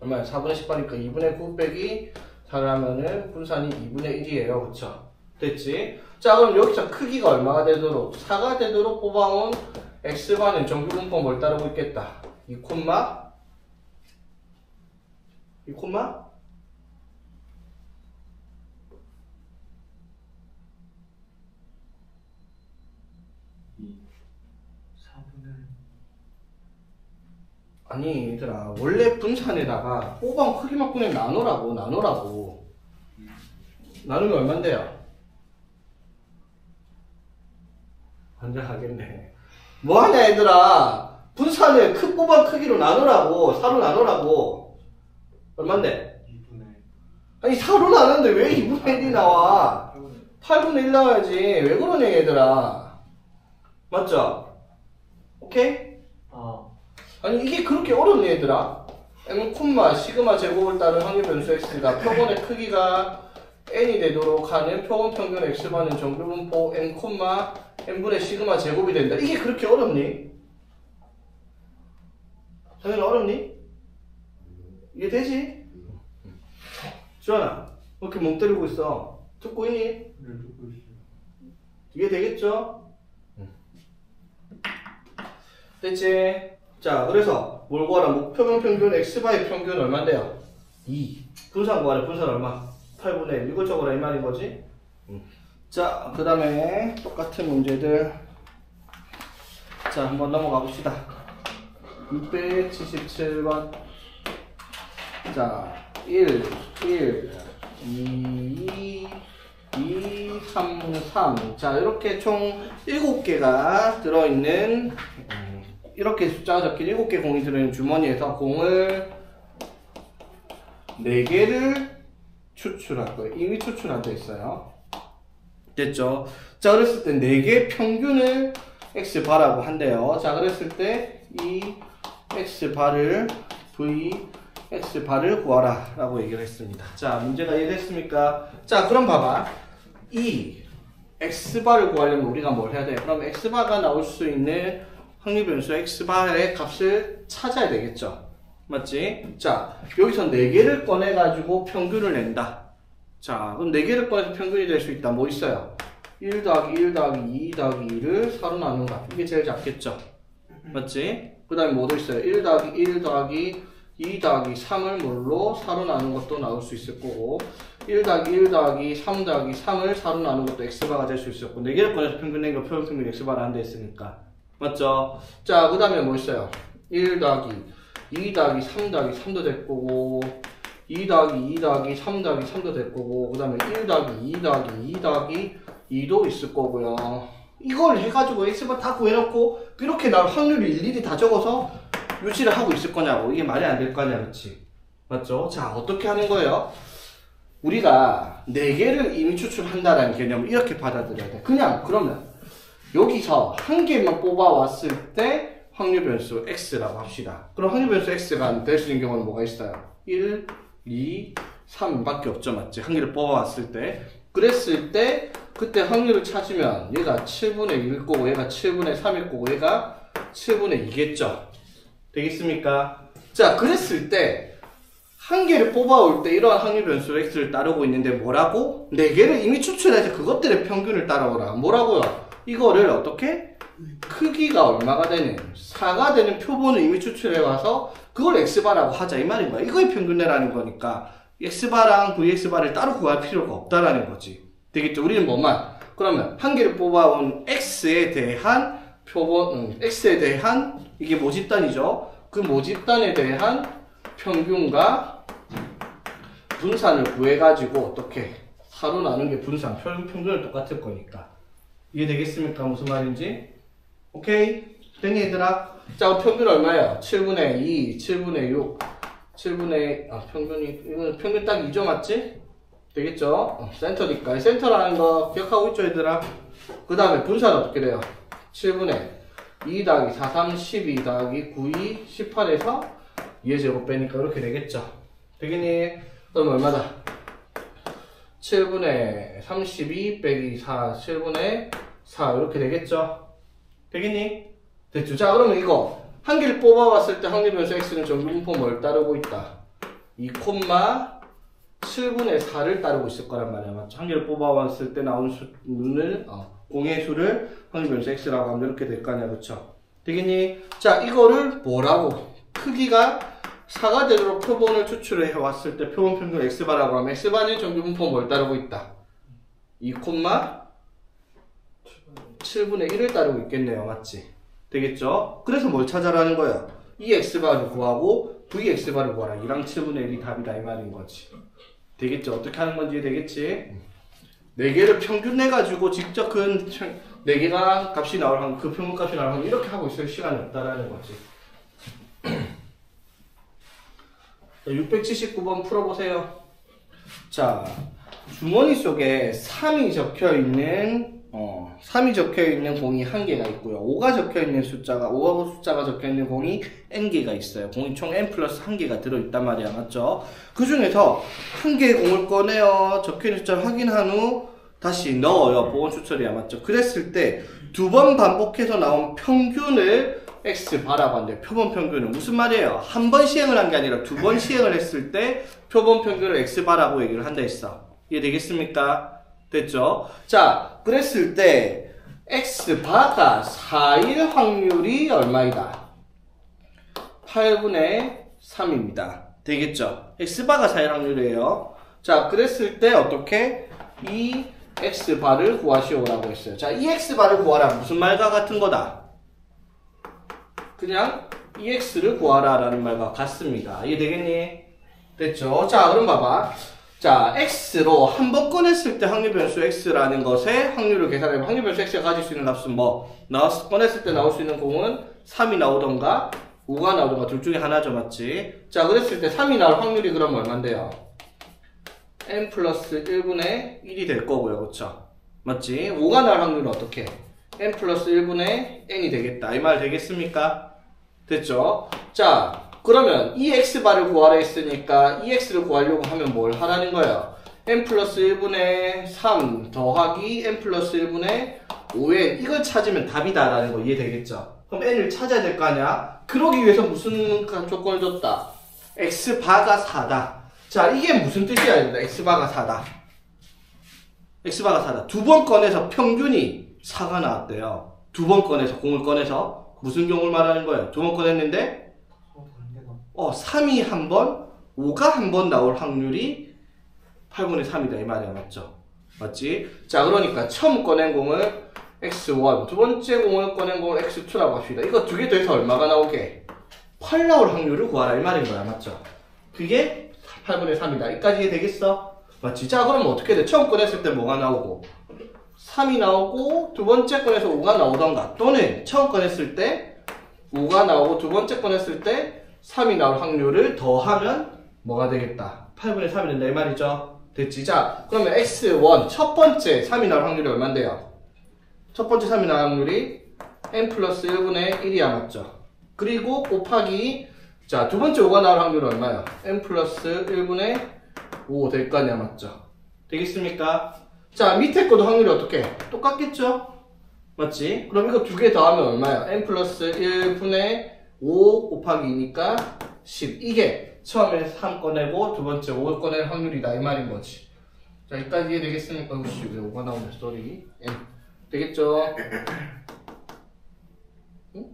얼마야? 4분의 18이니까 2분의 9 빼기 4를 하면은 분산이 2분의 1이에요. 그쵸? 됐지? 자, 그럼 여기서 크기가 얼마가 되도록? 4가 되도록 뽑아온 x바는 정규분포 뭘 따르고 있겠다? 2 콤마? 아니 얘들아 원래 분산에다가 뽑아온 크기만큼의 나누라고 나누면 얼만데요? 완전 하겠네. 뭐하냐 얘들아 분산을 뽑아온 크기로 나누라고 4로 나누라고 얼만데?
2분의
아니 4로 나누는데 왜 2분의 1이 나와? 8분의 1 나와야지. 왜 그러냐 얘들아. 맞죠? 오케이? 아니 이게 그렇게 어렵니 얘들아? m, 시그마 제곱을 따른 확률 변수 x가 표본의 크기가 n이 되도록 하는 표본 평균 x바는 정규분포 n, n분의 시그마 제곱이 된다. 이게 그렇게 어렵니? 당연히 어렵니? 이해 되지? 주환아 왜 이렇게 멍 때리고 있어? 듣고 있니?
네, 듣고 있어요.
이해 되겠죠? 됐지? 자, 그래서 뭘 구하라? 목표면 평균 x바의 평균 얼마인데요? 2. 분산 구하래. 분산 얼마? 8분의 1. 이거 적어라 이 말인 거지? 자, 그 다음에 똑같은 문제들. 자, 한번 넘어가 봅시다. 677번. 자, 1, 2, 3, 3. 자, 이렇게 총 7개가 들어있는 이렇게 숫자가 적힌 7개 공이 들어있는 주머니에서 공을 4개를 추출할 거예요. 이미 추출한 데 있어요. 됐죠? 자, 그랬을 때 4개의 평균을 x바라고 한대요. 자, 그랬을 때 이 x바를 x바를 구하라 라고 얘기를 했습니다. 자, 문제가 이해됐습니까? 자, 그럼 봐봐. 이 x바를 구하려면 우리가 뭘 해야 돼? 그럼 x바가 나올 수 있는 확률 변수 x바의 값을 찾아야 되겠죠. 맞지? 자, 여기서 4개를 꺼내가지고 평균을 낸다. 자, 그럼 4개를 꺼내서 평균이 될 수 있다. 뭐 있어요? 1 더하기 1 더하기 2 더하기 2를 4로 나눈 값. 이게 제일 작겠죠. 맞지? 그 다음에 뭐도 있어요? 1 더하기 1 더하기 2 더하기 3을 뭘로 4로 나눈 것도 나올 수 있을 거고 1 더하기 1 더하기 3 더하기 3을 4로 나눈 것도 x바가 될 수 있었고 4개를 꺼내서 평균 낸 거 표본 평균 x바를 한다 했으니까 맞죠? 자, 그 다음에 뭐 있어요? 1 더하기 2 더하기 3 더하기 3도 될 거고 2 더하기 2 더하기 3 더하기 3도 될 거고 그 다음에 1 더하기 2 더하기 2 더하기 2도 있을 거고요. 이걸 해가지고 x바 다 구해놓고 이렇게 날 확률을 일일이 다 적어서 유지를 하고 있을 거냐고. 이게 말이 안 될 거 아니야. 그렇지? 맞죠? 자, 어떻게 하는 거예요? 우리가 4개를 이미 추출한다라는 개념을 이렇게 받아들여야 돼. 그냥 그러면 여기서 한 개만 뽑아왔을 때 확률 변수 x라고 합시다. 그럼 확률 변수 x가 될 수 있는 경우는 뭐가 있어요? 1, 2, 3밖에 없죠. 맞지? 한 개를 뽑아왔을 때. 그랬을 때 그때 확률을 찾으면 얘가 7분의 1일 거고 얘가 7분의 3일 거고 얘가 7분의 2겠죠. 되겠습니까? 자, 그랬을 때 한 개를 뽑아올 때 이러한 확률 변수 x를 따르고 있는데 뭐라고? 4개를 이미 추출해서 그것들의 평균을 따라오라. 뭐라고요? 이거를 어떻게? 크기가 얼마가 되는 4가 되는 표본을 이미 추출해와서 그걸 x바라고 하자 이 말인 거야. 이거의 평균이라는 거니까 x바랑 vx바를 따로 구할 필요가 없다라는 거지. 되겠죠? 우리는 뭐만? 그러면 한 개를 뽑아온 x에 대한 x에 대한 이게 모집단이죠. 그 모집단에 대한 평균과 분산을 구해가지고 어떻게 4로 나눈 게 분산, 평균은 똑같을 거니까. 이해되겠습니까? 무슨 말인지? 오케이? 됐니 얘들아? 자, 평균 얼마예요? 7분의 2, 7분의 6, 7분의 이거는 평균 딱 2죠, 맞지? 되겠죠? 센터니까. 센터라는 거 기억하고 있죠, 얘들아? 그 다음에 분산 어떻게 돼요? 7분의 2 더하기 4, 3, 12 더하기 9, 2, 18에서 2의 제곱 빼니까 이렇게 되겠죠? 되겠니? 그럼 얼마다? 7분의 32 빼기 4, 7분의 4 이렇게 되겠죠? 되겠니? 됐죠? 자, 그러면 이거 한 개를 뽑아봤을 때 확률 변수 x는 정규분포 뭘 따르고 있다? 2,7분의 4를 따르고 있을 거란 말이야. 맞죠? 한 개를 뽑아봤을 때 나온 수를 공의 수를 확률 변수 x라고 하면 이렇게 될 거 아니야. 그쵸? 되겠니? 자, 이거를 뭐라고? 크기가 4가 되도록 표본을 추출해 왔을 때 표본 평균 x바라고 하면 x바는 정규분포 뭘 따르고 있다? 2,7분의 1을 따르고 있겠네요. 맞지? 되겠죠? 그래서 뭘 찾아라는 거야? 이 x바를 구하고 v x바를 구하라. 2랑 7분의 1이 답이다 이 말인 거지. 되겠죠? 어떻게 하는 건지 되겠지? 4개를 평균 내가지고 직접 그 4개가 값이 나올 확률, 그 평균 값이 나올 확률 이렇게 하고 있을 시간이 없다라는 거지. 679번 풀어보세요. 자, 주머니 속에 3이 적혀있는 공이 1개가 있고요. 5가 적혀있는 숫자가 적혀있는 공이 n개가 있어요. 공이 총 n 플러스 1개가 들어있단 말이야. 맞죠? 그 중에서 1개의 공을 꺼내요. 적혀있는 숫자를 확인한 후 다시 넣어요. 보건 추출이야. 맞죠? 그랬을 때 2번 반복해서 나온 평균을 x바라고 한대요. 표본 평균은 무슨 말이에요? 한 번 시행을 한 게 아니라 2번 시행을 했을 때 표본 평균을 x바라고 얘기를 한다 했어. 이해되겠습니까? 됐죠? 자, 그랬을 때 x바가 4일 확률이 얼마이다? 8분의 3입니다. 되겠죠? x바가 4일 확률이에요. 자, 그랬을 때 어떻게? 이 x바를 구하시오라고 했어요. 자, 이 x바를 구하라. 무슨 말과 같은 거다? 그냥 EX를 구하라 라는 말과 같습니다. 이해되겠니? 됐죠? 자, 그럼 봐봐. 자, X로 한 번 꺼냈을 때 확률 변수 X라는 것의 확률을 계산해보면 확률 변수 X가 가질 수 있는 값은 뭐? 꺼냈을 때 나올 수 있는 공은 3이 나오던가 5가 나오던가 둘 중에 하나죠. 맞지? 자, 그랬을 때 3이 나올 확률이 그럼 얼만데요? n 플러스 1분의 1이 될 거고요. 그쵸? 맞지? 5가 나올 확률은 어떻게? n 플러스 1분의 n이 되겠다. 이 말 되겠습니까? 됐죠? 자, 그러면 이 x바를 구하라 했으니까 이 x를 구하려고 하면 뭘 하라는 거예요? n 플러스 1분의 3 더하기 n 플러스 1분의 5n 이걸 찾으면 답이다 라는 거 이해되겠죠? 그럼 n을 찾아야 될 거 아니야? 그러기 위해서 무슨 조건을 줬다? x바가 4다. 자, 이게 무슨 뜻이야? x바가 4다. x바가 4다. 2번 꺼내서 평균이 4가 나왔대요. 2번 꺼내서 공을 꺼내서 무슨 경우를 말하는 거예요? 2번 꺼냈는데 3이 한 번, 5가 한 번 나올 확률이 8분의 3이다 이 말이야. 맞죠? 맞지? 자, 그러니까 처음 꺼낸 공을 x1, 두 번째 공을 꺼낸 공을 x2라고 합시다. 이거 두 개 더해서 얼마가 나오게? 8 나올 확률을 구하라 이 말인 거야. 맞죠? 그게 8분의 3이다. 여기까지 이해되겠어? 맞지? 자, 그러면 어떻게 돼? 처음 꺼냈을 때 뭐가 나오고 3이 나오고 두 번째 꺼내서 5가 나오던가 또는 처음 꺼냈을 때 5가 나오고 두 번째 꺼냈을 때 3이 나올 확률을 더하면 뭐가 되겠다? 8분의 3이 된다 이 말이죠? 됐지? 자, 그러면 x1 첫 번째 3이 나올 확률이 얼만데요? 첫 번째 3이 나올 확률이 n 플러스 1분의 1이야. 맞죠? 그리고 곱하기 자, 두 번째 5가 나올 확률은 얼마야? n 플러스 1분의 5 될 거 아니야. 맞죠? 되겠습니까? 자, 밑에 것도 확률이 어떻게? 똑같겠죠? 맞지? 그럼 이거 두 개 더하면 얼마야? n 플러스 1분의 5 곱하기 2니까 10. 이게 처음에 3 꺼내고 두 번째 5를 꺼낼 확률이다 이 말인 거지. 자, 여기까지 이해되겠습니까? 혹시 왜 5가 나오네? 쏘리. n. 되겠죠? 응?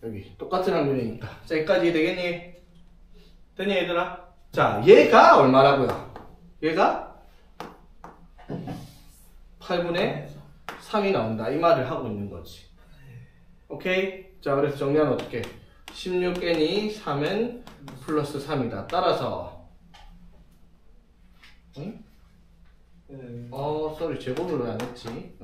여기 똑같은 확률이니까. 자, 여기까지 이해되겠니? 되니 얘들아? 자, 얘가 얼마라고요? 얘가 8분의 3이 나온다. 이 말을 하고 있는 거지. 오케이? 자, 그래서 정리하면 어떻게? 16n이 3n 플러스 3이다. 따라서 응? 쏘리 제곱으로 안 했지.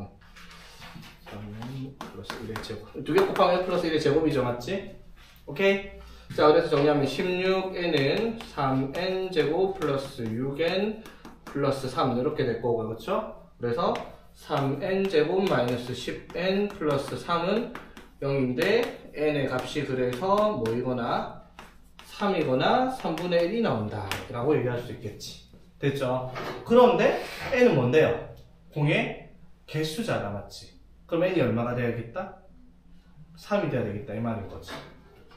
3n 플러스 1의 제곱. 두 개 곱하면 플러스 1의 제곱이죠, 맞지? 오케이? 자, 그래서 정리하면 16n은 3n 제곱 플러스 6n 플러스 3 이렇게 될 거고, 그렇죠? 그래서 3n 제곱 마이너스 10n 플러스 3은 0인데 n의 값이 그래서 뭐이거나 3이거나 3분의 1이 나온다 라고 얘기할 수 있겠지. 됐죠? 그런데 n은 뭔데요? 공의 개수잖아, 맞지? 그럼 n이 얼마가 돼야겠다? 3이 돼야 되겠다 이 말인 거지.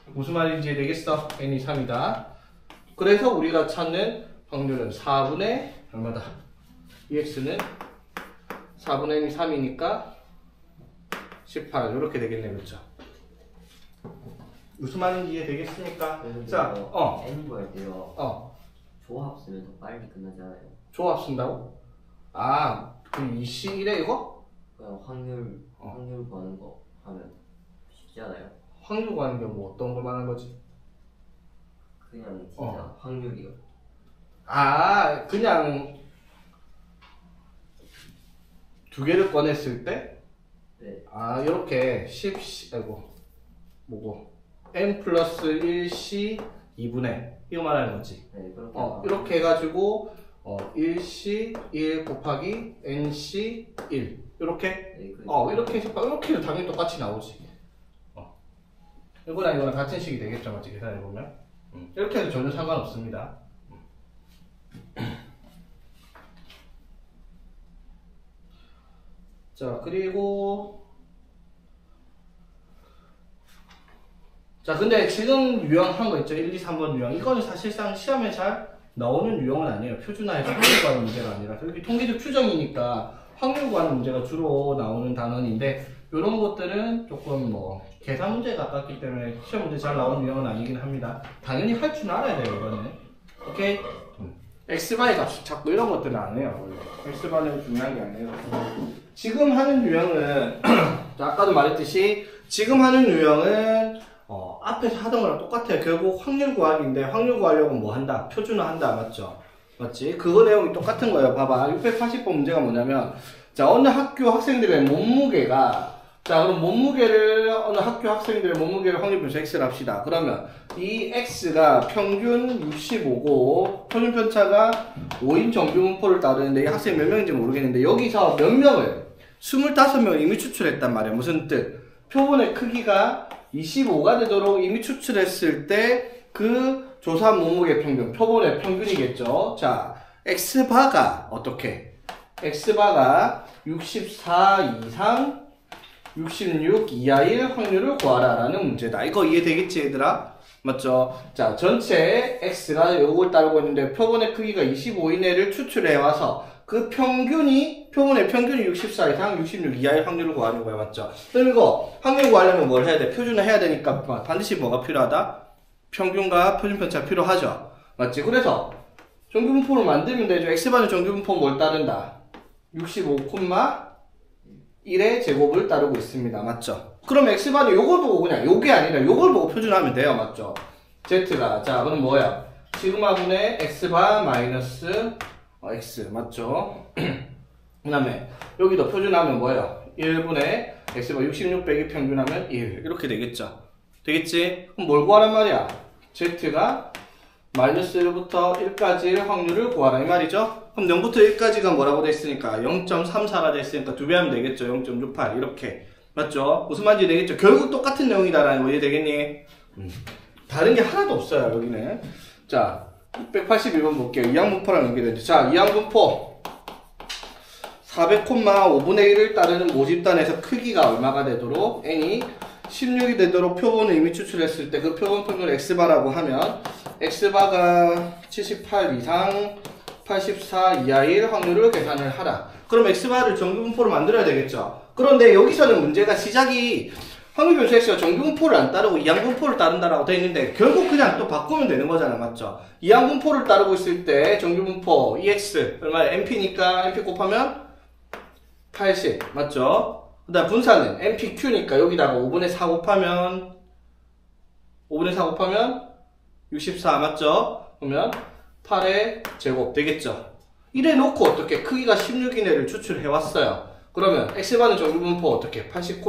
무슨 말인지 이해되겠어? n이 3이다. 그래서 우리가 찾는 확률은 4분의 얼마다? ex는 4분의 n이 3이니까 18 이렇게 되겠네, 그렇죠? 무슨 말인지 이해되겠습니까? 자,
n 구할 때요. 조합 쓰면 더 빨리 끝나잖아요.
조합 쓴다고? 그 2C1에 이거?
그냥 확률 구하는 거 하면 쉽지 않아요?
확률 구하는 게 뭐 어떤 걸 말하는 거지?
그냥 진짜 확률이요.
그냥 두 개를 꺼냈을 때?
네.
이렇게 n 플러스 1C 2분의 이거 말하는 거지.
네, 그렇게
이렇게 해가지고 1C 1 곱하기 nC 1 이렇게?
네,
이렇게 해도 당연히 똑같이 나오지. 이거랑 같은 식이 되겠죠, 맞지? 계산해보면. 이렇게 해도 전혀 상관없습니다. 자, 그리고 근데 지금 유형한 거 있죠? 1, 2, 3번 유형. 이거는 사실상 시험에 잘 나오는 유형은 아니에요. 표준화해서 확률 구하는 문제가 아니라. 여기 통계적 추정이니까 확률 구하는 문제가 주로 나오는 단원인데, 이런 것들은 조금 계산 문제에 가깝기 때문에 시험 문제 잘 나오는 유형은 아니긴 합니다. 당연히 할 줄 알아야 돼요, 이거는. 오케이? X바의 값 찾고 이런 것들은 안 해요, 원래. X바는 중요한 게 아니에요. 지금 하는 유형은, 아까도 말했듯이, 지금 하는 유형은, 앞에서 하던 거랑 똑같아요. 결국 확률 구하기인데, 확률 구하려고 뭐 한다? 표준화 한다, 맞죠? 맞지? 그거 내용이 똑같은 거예요. 봐봐. 680번 문제가 뭐냐면, 자, 어느 학교 학생들의 몸무게가, 그럼 몸무게를, 어느 학교 학생들의 몸무게를 확률 분수 X를 합시다. 그러면 이 X가 평균 65고, 표준 편차가 5인 정규 분포를 따르는데, 이 학생이 몇 명인지 모르겠는데, 여기서 몇 명을, 25명을 이미 추출했단 말이야. 무슨 뜻? 표본의 크기가 25가 되도록 이미 추출했을 때, 그 조사한 몸무게 평균, 표본의 평균이겠죠. 자, X바가 어떻게? X바가 64 이상 66 이하일 확률을 구하라 라는 문제다. 이거 이해되겠지, 얘들아? 맞죠? 자, 전체 X가 요걸 따르고 있는데 표본의 크기가 25 이내를 추출해와서 그 평균이, 표본의 평균이 64 이상 66 이하일 확률을 구하는 거야, 맞죠? 그럼 이거 확률 구하려면 뭘 해야 돼? 표준화 해야 되니까 반드시 뭐가 필요하다? 평균과 표준편차 필요하죠? 맞지? 그래서 정규분포를 만들면 되죠. X반의 정규분포는 뭘 따른다? 65,1의 제곱을 따르고 있습니다. 맞죠? 그럼 X반이 요걸 보고 그냥 요게 아니라 요걸 보고 표준하면 돼요. 맞죠? Z가. 자, 그럼 뭐야? 시그마분의 X반 마이너스 X. 맞죠? 그 다음에 여기도 표준하면 뭐예요? 1분의 X반 66 빼기 평균하면 1. 이렇게 되겠죠? 되겠지? 그럼 뭘 구하란 말이야? Z가 마이너스 1부터 1까지의 확률을 구하라 이 말이죠? 그럼 0부터 1까지가 뭐라고 돼 있으니까 0.34가 돼 있으니까 2배 하면 되겠죠? 0.68 이렇게. 맞죠? 무슨 말인지 되겠죠? 결국 똑같은 내용이다라는 거 이해되겠니? 다른 게 하나도 없어요 여기는. 자, 681번 볼게요. 이항분포랑 연결되죠. 자, 이항분포 400,5분의 1을 따르는 모집단에서 크기가 얼마가 되도록 n이 16이 되도록 표본을 이미 추출했을 때 그 표본 평균을 X바라고 하면 X바가 78 이상 84 이하일 확률을 계산을 하라. 그럼 X바를 정규분포로 만들어야 되겠죠. 그런데 여기서는 문제가 시작이 확률 변수 X가 정규분포를 안 따르고 이항분포를 따른다라고 되어 있는데 결국 그냥 또 바꾸면 되는 거잖아. 맞죠? 이항분포를 따르고 있을 때 정규분포 EX 얼마야? NP니까 NP 곱하면 80 맞죠? 그 다음 분사는 MPQ니까 여기다가 5분의 4 곱하면 64 맞죠? 그러면 8의 제곱 되겠죠? 이래 놓고 어떻게 크기가 16이네를 추출해 왔어요. 그러면 X반은 정규분포 어떻게 80,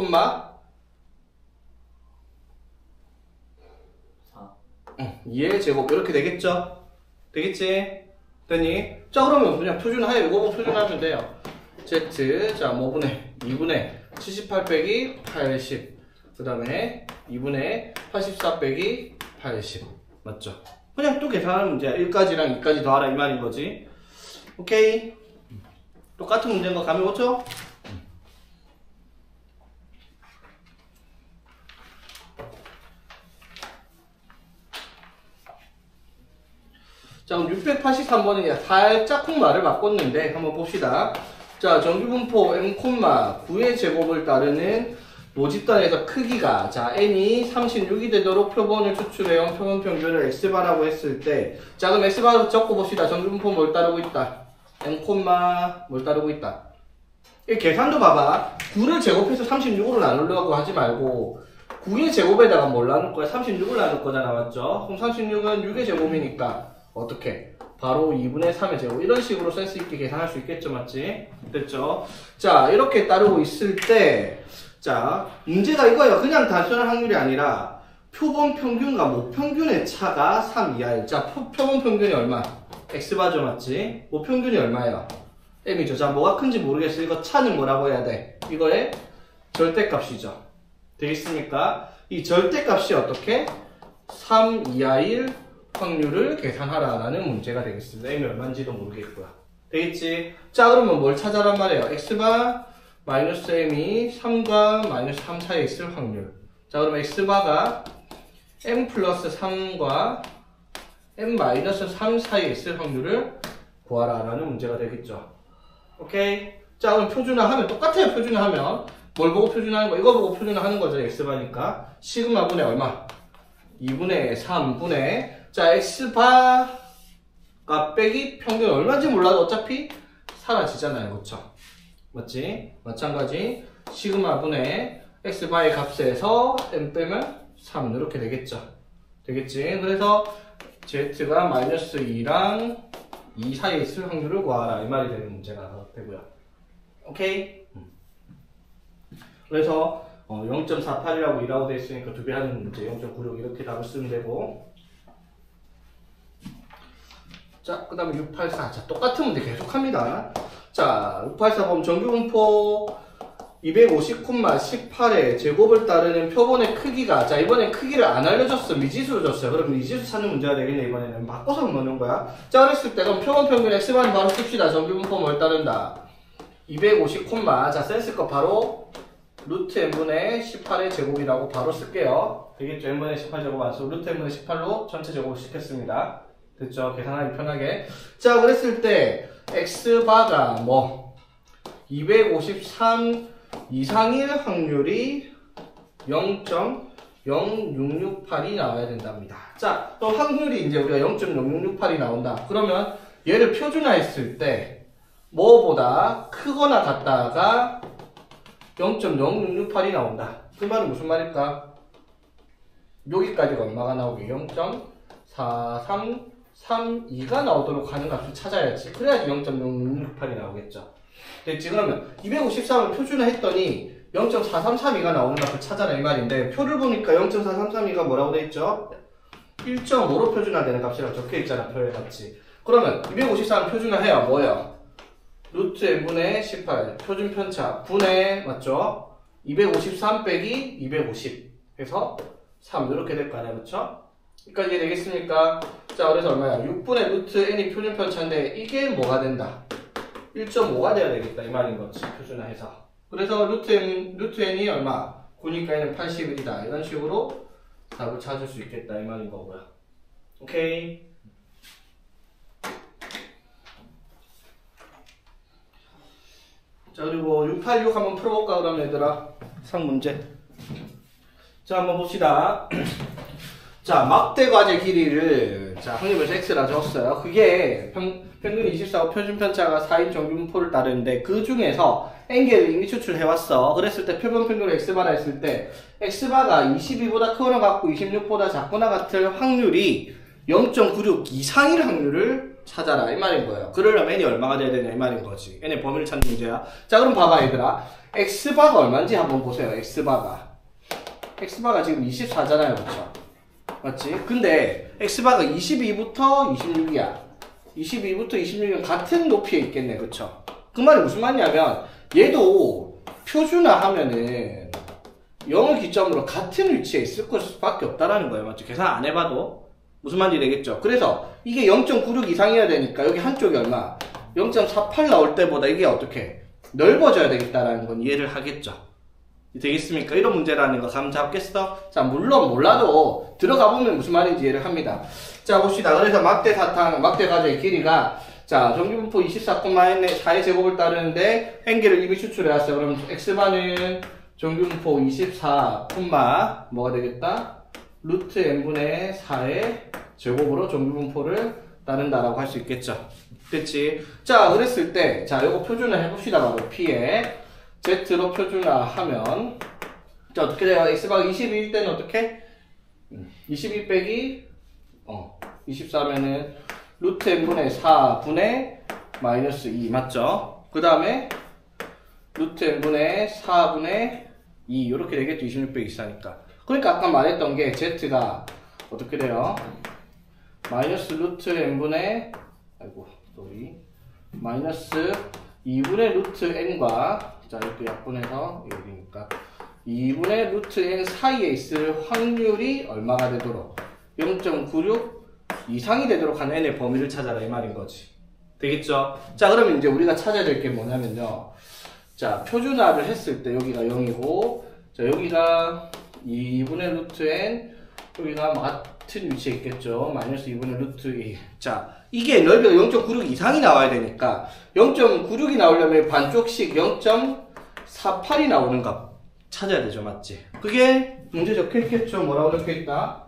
2의 제곱 이렇게 되겠죠? 되겠지? 됐니? 자 그러면 그냥 표준하에 이거 보고 표준하면 돼요. Z 자 2분의 78 빼기 80 그 다음에 2분의 84 빼기 80 맞죠? 그냥 또 계산하는 문제야. 1까지랑 2까지 더하라 이 말인 거지. 오케이? 똑같은 문제인 거 감이 오죠? 자, 그럼 683번에 살짝 말을 바꿨는데 한번 봅시다. 자, 정규분포 m, 9의 제곱을 따르는 모집단에서 크기가 자 n이 36이 되도록 표본을 추출해온 표본 평균을 x바라고 했을 때 자 그럼 x바로 적고 봅시다. 정규분포 뭘 따르고 있다? m, 뭘 따르고 있다? 이 계산도 봐봐. 9를 제곱해서 36으로 나누려고 하지 말고 9의 제곱에다가 뭘 나눌 거야? 36을 나눌 거잖아. 맞죠? 그럼 36은 6의 제곱이니까 어떻게? 바로 2분의 3의 제곱 이런 식으로 센스 있게 계산할 수 있겠죠. 맞지? 됐죠? 자 이렇게 따르고 있을 때 자 문제가 이거예요. 그냥 단순한 확률이 아니라 표본 평균과 모평균의 차가 3 이하예요. 자 표본 평균이 얼마? x바죠. 맞지? 모평균이 얼마예요? m이죠. 자 뭐가 큰지 모르겠어. 이거 차는 뭐라고 해야 돼? 이거의 절대값이죠. 되겠습니까? 이 절대값이 어떻게? 3 이하일 확률을 계산하라 라는 문제가 되겠습니다. m이 얼마인지도 모르겠고요. 되겠지? 자 그러면 뭘 찾아란 말이에요? x바 마이너스 m이 3과 마이너스 3 사이에 있을 확률. 자 그러면 x바가 m 플러스 3과 m 마이너스 3 사이에 있을 확률을 구하라 라는 문제가 되겠죠. 오케이? 자 그럼 표준화하면 똑같아요. 표준화하면 뭘 보고 표준화하는 거? 이거 보고 표준화하는 거죠. x바니까 시그마분의 얼마? 2분의 3분의 자 x바가 빼기 평균 얼마인지 몰라도 어차피 사라지잖아요. 그렇죠? 맞지? 마찬가지 시그마분의 x바의 값에서 m 빼면 3 이렇게 되겠죠. 되겠지? 그래서 z가 마이너스 2랑 2 사이에 있을 확률을 구하라 이 말이 되는 문제가 되고요. 오케이? 그래서 0.48이라고 2라고 되어 있으니까 2배 하는 문제 0.96 이렇게 답을 쓰면 되고 자 그 다음에 684 자 똑같은 문제 계속합니다. 자 684 보면 정규분포 250,18의 제곱을 따르는 표본의 크기가 자 이번엔 크기를 안 알려줬어. 미지수로 줬어요. 그럼 미지수 찾는 문제가 되겠네. 이번에는 바꿔서 넣는 거야. 자 그랬을 때 그럼 표본 평균 x만 바로 씁시다. 정규분포 뭘 따른다? 250, 자 센스껏 바로 루트 n분의 18의 제곱이라고 바로 쓸게요. 되겠죠? n분의 18제곱 안 쓰고 루트 n분의 18로 전체 제곱을 시켰습니다. 됐죠? 계산하기 편하게. 자 그랬을 때 x바가 뭐 253 이상일 확률이 0.0668이 나와야 된답니다. 자 그럼 확률이 이제 우리가 0.0668이 나온다. 그러면 얘를 표준화했을 때 뭐보다 크거나 같다가 0.0668이 나온다. 그 말은 무슨 말일까? 여기까지가 얼마가 나오게? 0.4332가 나오도록 하는 값을 찾아야지. 그래야지 0.0668이 나오겠죠. 됐지? 그러면 253을 표준화 했더니 0.4332가 나오는 값을 찾아라 이 말인데 표를 보니까 0.4332가 뭐라고 돼 있죠? 1.5로 표준화되는 값이라고 적혀 있잖아. 표에 같이. 그러면 253을 표준화해야 뭐예요? 루트 n분의 18 표준 편차 분의 맞죠? 253 빼기 250 해서 3 이렇게 될 거 아니야. 그쵸? 여기까지 되겠습니까? 자 그래서 얼마야? 6분의 루트 n이 표준 편차인데 이게 뭐가 된다? 1.5가 돼야 되겠다 이 말인 거지. 표준화해서. 그래서 루트 n이 얼마? 9니까 n은 81이다. 이런 식으로 답을 찾을 수 있겠다 이 말인 거고요. 오케이. 자 그리고 686 한번 풀어볼까 그럼 얘들아. 상 문제. 자 한번 봅시다. 자 막대 과제 길이를 자, 확률에서 x라 줬어요. 그게 평균 24고 표준 편차가 4인 정규분포를 따르는데 그 중에서 n개를 이미 추출해왔어. 그랬을 때 표본 평균을 x바라 했을 때 x바가 22보다 크거나 같고 26보다 작거나 같을 확률이 0.96 이상일 확률을 찾아라 이 말인 거예요. 그러려면 n이 얼마가 돼야 되냐 이 말인 거지. n의 범위를 찾는 문제야. 자, 그럼 봐봐 얘들아. x바가 얼마인지 한번 보세요. x바가 지금 24잖아요. 그쵸? 맞지? 근데 x바가 22부터 26이야. 22부터 26이면 같은 높이에 있겠네. 그쵸? 그 말이 무슨 말이냐면 얘도 표준화하면은 0을 기점으로 같은 위치에 있을 수밖에 없다라는 거예요. 맞죠? 계산 안 해봐도 무슨 말인지 되겠죠? 그래서 이게 0.96 이상이어야 되니까 여기 한쪽이 얼마? 0.48 나올 때보다 이게 어떻게 넓어져야 되겠다라는 건 이해를 하겠죠? 되겠습니까? 이런 문제라는 거 감 잡겠어? 자, 물론 몰라도 들어가 보면 무슨 말인지 이해를 합니다. 자, 봅시다. 그래서 막대 가지의 길이가 자, 정규분포 24,4의 제곱을 따르는데 n개를 이미 추출해왔어요. 그럼 x바는 정규분포 24, 뭐가 되겠다? 루트 n분의 4의 제곱으로 정규분포를 따른다라고 할 수 있겠죠. 됐지? 자, 그랬을 때 자, 요거 표준화 해봅시다. 바로 p에 z로 표준화하면 자, 어떻게 돼요? x바가 22일 때는 어떻게? 22 빼기 24면은 루트 n분의 4분의 마이너스 2 맞죠? 그 다음에 루트 n분의 4분의 2 이렇게 되겠죠. 26 빼기 24니까. 그러니까 아까 말했던 게 z가 어떻게 돼요? 마이너스 루트 n분의 마이너스 2분의 루트 n과 자, 이것도 약분해서 여기니까 2분의 루트 n 사이에 있을 확률이 얼마가 되도록 0.96 이상이 되도록 하는 n의 범위를 찾아라 이 말인 거지. 되겠죠? 자, 그러면 이제 우리가 찾아야 될 게 뭐냐면요. 자, 표준화를 했을 때 여기가 0이고 자, 여기가 2분의 루트 n 여기가 같은 위치에 있겠죠. 마이너스 2분의 루트 2. 자, 이게 넓이가 0.96 이상이 나와야 되니까 0.96이 나오려면 반쪽씩 0.48이 나오는 값 찾아야 되죠. 맞지? 그게 문제 적혀있겠죠. 뭐라고 적혀있다?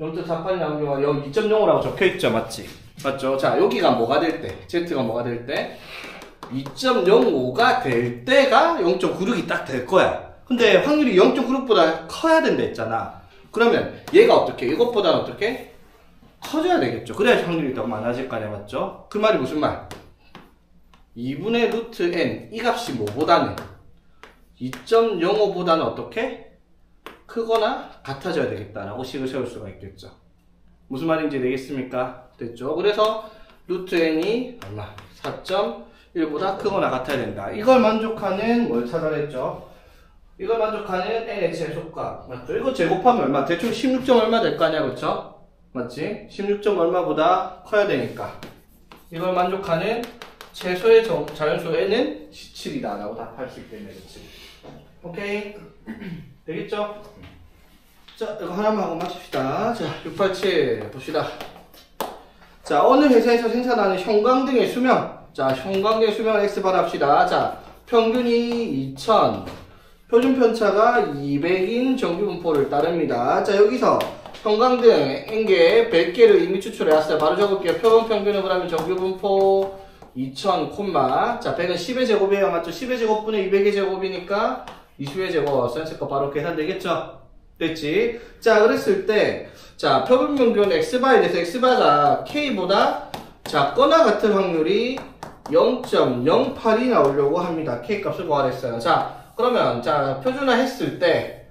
0.48이 나오는 경우가 여기 2.05라고 적혀있죠. 맞지? 맞죠? 자, 여기가 뭐가 될 때? z가 뭐가 될 때? 2.05가 될 때가 0.96이 딱 될 거야. 근데 확률이 0.96보다 커야 된다 했잖아. 그러면 얘가 어떻게? 이것보다는 어떻게? 커져야 되겠죠. 그래야지 확률이 더 많아질 거 아니야. 맞죠? 그 말이 무슨 말? 2분의 루트 n 이 값이 뭐보다는 2.05보다는 어떻게? 크거나 같아져야 되겠다라고 식을 세울 수가 있겠죠. 무슨 말인지 되겠습니까? 됐죠? 그래서 루트 n이 얼마? 4.1보다 크거나 같아야 된다. 이걸 만족하는 뭘 찾아냈죠? 이걸 만족하는 n의 최소값. 맞죠? 이거 제곱하면 얼마? 대충 16. 얼마 될 거 아니야, 그쵸? 맞지? 16. 얼마보다 커야 되니까. 이걸 만족하는 최소의 자연수 n은 17이다. 라고 답할 수 있겠네, 그치? 오케이? 되겠죠? 자, 이거 하나만 하고 마칩시다. 자, 687 봅시다. 자, 어느 회사에서 생산하는 형광등의 수명. 자, 형광등의 수명을 x바라 합시다. 자, 평균이 2000. 표준 편차가 200인 정규분포를 따릅니다. 자, 여기서 형광등 n개 100개를 이미 추출해왔어요. 바로 적을게요. 표본 평균을 그러면 정규분포 2000, 자, 100은 10의 제곱이에요. 맞죠? 10의 제곱분의 200의 제곱이니까 20의 제곱. 센스가 바로 계산되겠죠? 됐지? 자, 그랬을 때, 자, 표본 평균 x바에 대해서 x바가 k보다 작거나 같은 확률이 0.08이 나오려고 합니다. k 값을 구하랬어요. 자, 그러면 자, 표준화 했을 때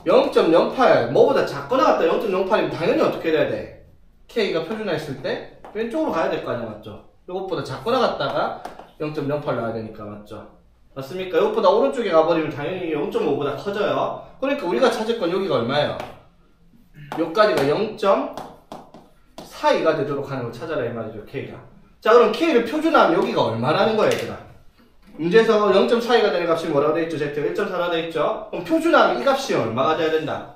0.08 뭐보다 작거나 같다 0.08이면 당연히 어떻게 돼야 돼? k가 표준화 했을 때 왼쪽으로 가야 될 거 아니야. 맞죠? 이것보다 작거나 같다가 0.08 나와야 되니까. 맞죠? 맞습니까? 이것보다 오른쪽에 가버리면 당연히 0.5보다 커져요. 그러니까 우리가 찾을 건 여기가 얼마예요? 여기까지가 0.42가 되도록 하는 걸 찾아라 이 말이죠. k가. 자, 그럼 k를 표준화하면 여기가 얼마라는 거야, 얘들아? 문제에서 0.42가 되는 값이 뭐라고 되어있죠? z가 1.4라 되어있죠? 그럼 표준화하면 이 값이 얼마가 돼야 된다?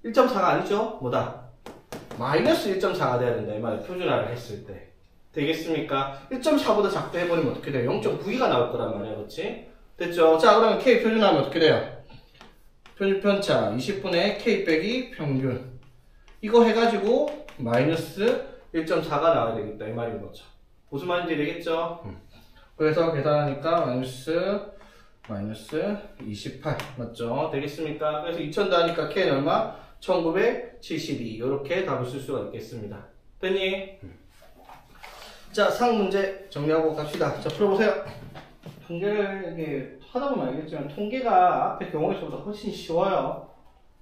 1.4가 아니죠? 뭐다? 마이너스 1.4가 돼야 된다 이 말이에요. 표준화를 했을 때. 되겠습니까? 1.4보다 작다 해버리면 어떻게 돼요? 0.92가 나올 거란 말이야. 그렇지? 됐죠? 자, 그러면 k 표준화하면 어떻게 돼요? 표준 편차 20분의 k 빼기 평균. 이거 해가지고 마이너스 1.4가 나와야 되겠다 이 말인 거죠. 무슨 말인지 되겠죠? 그래서 계산하니까 마이너스 28 맞죠? 되겠습니까? 그래서 2000 더하니까 K는 얼마? 1972 이렇게 답을 쓸 수가 있겠습니다. 됐니? 자, 상 문제 정리하고 갑시다. 자, 풀어보세요. 통계를 이게 하다 보면 알겠지만 통계가 앞에 경우에서보다 훨씬 쉬워요.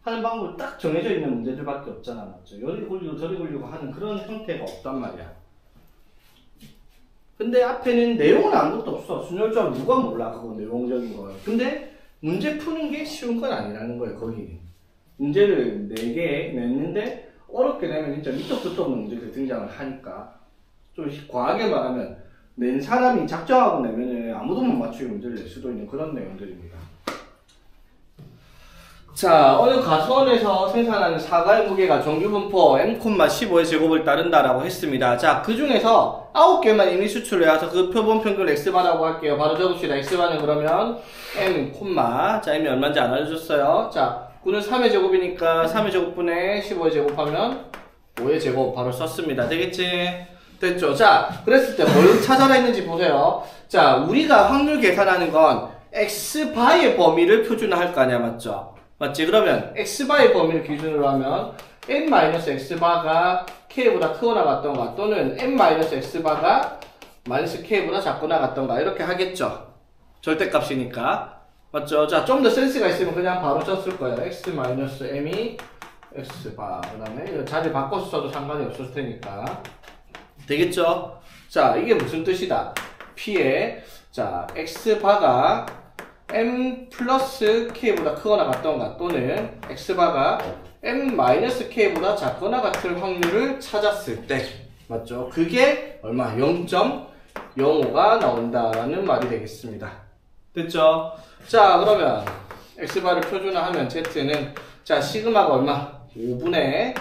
하는 방법이 딱 정해져 있는 문제들밖에 없잖아, 맞죠? 여기 굴리고 저리 굴리고 하는 그런 형태가 없단 말이야. 근데 앞에는 내용은 아무것도 없어. 순열조합 누가 몰라, 그거 내용적인 거예요. 근데 문제 푸는 게 쉬운 건 아니라는 거예요, 거기. 문제를 4개 냈는데 어렵게 내면 진짜 밑도 끝도 없는 문제들이 등장을 하니까 좀 과하게 말하면 낸 사람이 작정하고 내면은 아무도 못 맞추게 문제를 낼 수도 있는 그런 내용들입니다. 자, 어느 가수원에서 생산하는 사과의 무게가 정규분포 m,15의 제곱을 따른다라고 했습니다. 자, 그 중에서 9개만 이미 수출해와서 그 표본 평균 x바라고 할게요. 바로 적읍시다. x바는 그러면 m, 자, m이 얼마인지 안 알려줬어요. 자, 9는 3의 제곱이니까 3의 제곱분에 15의 제곱하면 5의 제곱 바로 썼습니다. 되겠지? 됐죠? 자, 그랬을 때 뭘 찾아라 했는지 보세요. 자, 우리가 확률 계산하는 건 x바의 범위를 표준화할 거 아니야, 맞죠? 맞지? 그러면 x바의 범위를 기준으로 하면 n-x바가 k보다 크거나 같던가 또는 n-x바가 -k보다 작거나 같던가 이렇게 하겠죠? 절대값이니까. 맞죠? 자, 좀 더 센스가 있으면 그냥 바로 썼을 거예요. x-m이 x바. 그 다음에 자리 바꿔서 써도 상관이 없을 테니까. 되겠죠? 자, 이게 무슨 뜻이다? p에, 자, x바가 m 플러스 k보다 크거나 같던가 또는 x바가 m-k보다 작거나 같을 확률을 찾았을 때. 맞죠? 그게 얼마? 0.05가 나온다라는 말이 되겠습니다. 됐죠? 자, 그러면 x바를 표준화하면 z는 자, 시그마가 얼마? 5분의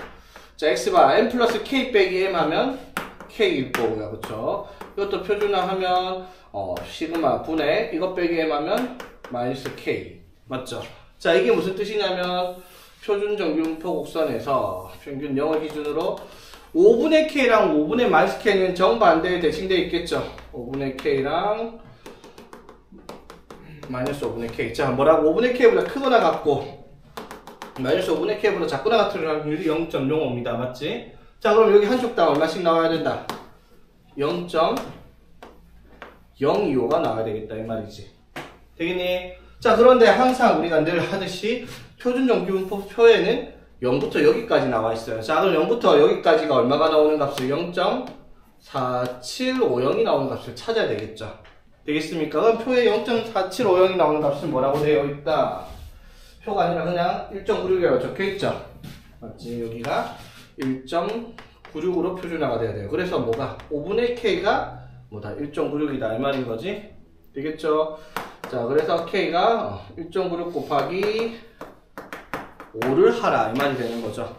자, x바 m 플러스 k 빼기 m 하면 k일 거고요. 그쵸? 이것도 표준화하면 시그마 분의 이것 빼기 m 하면 마이너스 k. 맞죠? 자, 이게 무슨 뜻이냐면 표준 정규분포 곡선에서 평균 0을 기준으로 5분의 k랑 5분의 마이너스 k는 정반대에 대칭되어 있겠죠? 5분의 k랑 마이너스 5분의 k. 자, 뭐라고? 5분의 k보다 크거나 같고 마이너스 5분의 k보다 작거나 같은 확률이 0.05입니다. 맞지? 자, 그럼 여기 한쪽당 얼마씩 나와야 된다? 0.025가 나와야 되겠다 이 말이지. 되겠니? 자, 그런데 항상 우리가 늘 하듯이 표준 정규분포 표에는 0부터 여기까지 나와 있어요. 자, 그럼 0부터 여기까지가 얼마가 나오는 값을 0.4750이 나오는 값을 찾아야 되겠죠. 되겠습니까? 그럼 표에 0.4750이 나오는 값은 뭐라고 되어 있다? 표가 아니라 그냥 1.96이라고 적혀 있죠. 맞지? 여기가 1.96으로 표준화가 돼야 돼요. 그래서 뭐가? 5분의 k가 뭐다? 1.96이다 이 말인 거지? 되겠죠? 자, 그래서 k가 1.96 곱하기 5를 하라 이 말이 되는 거죠.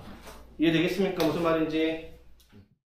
이해되겠습니까? 무슨 말인지?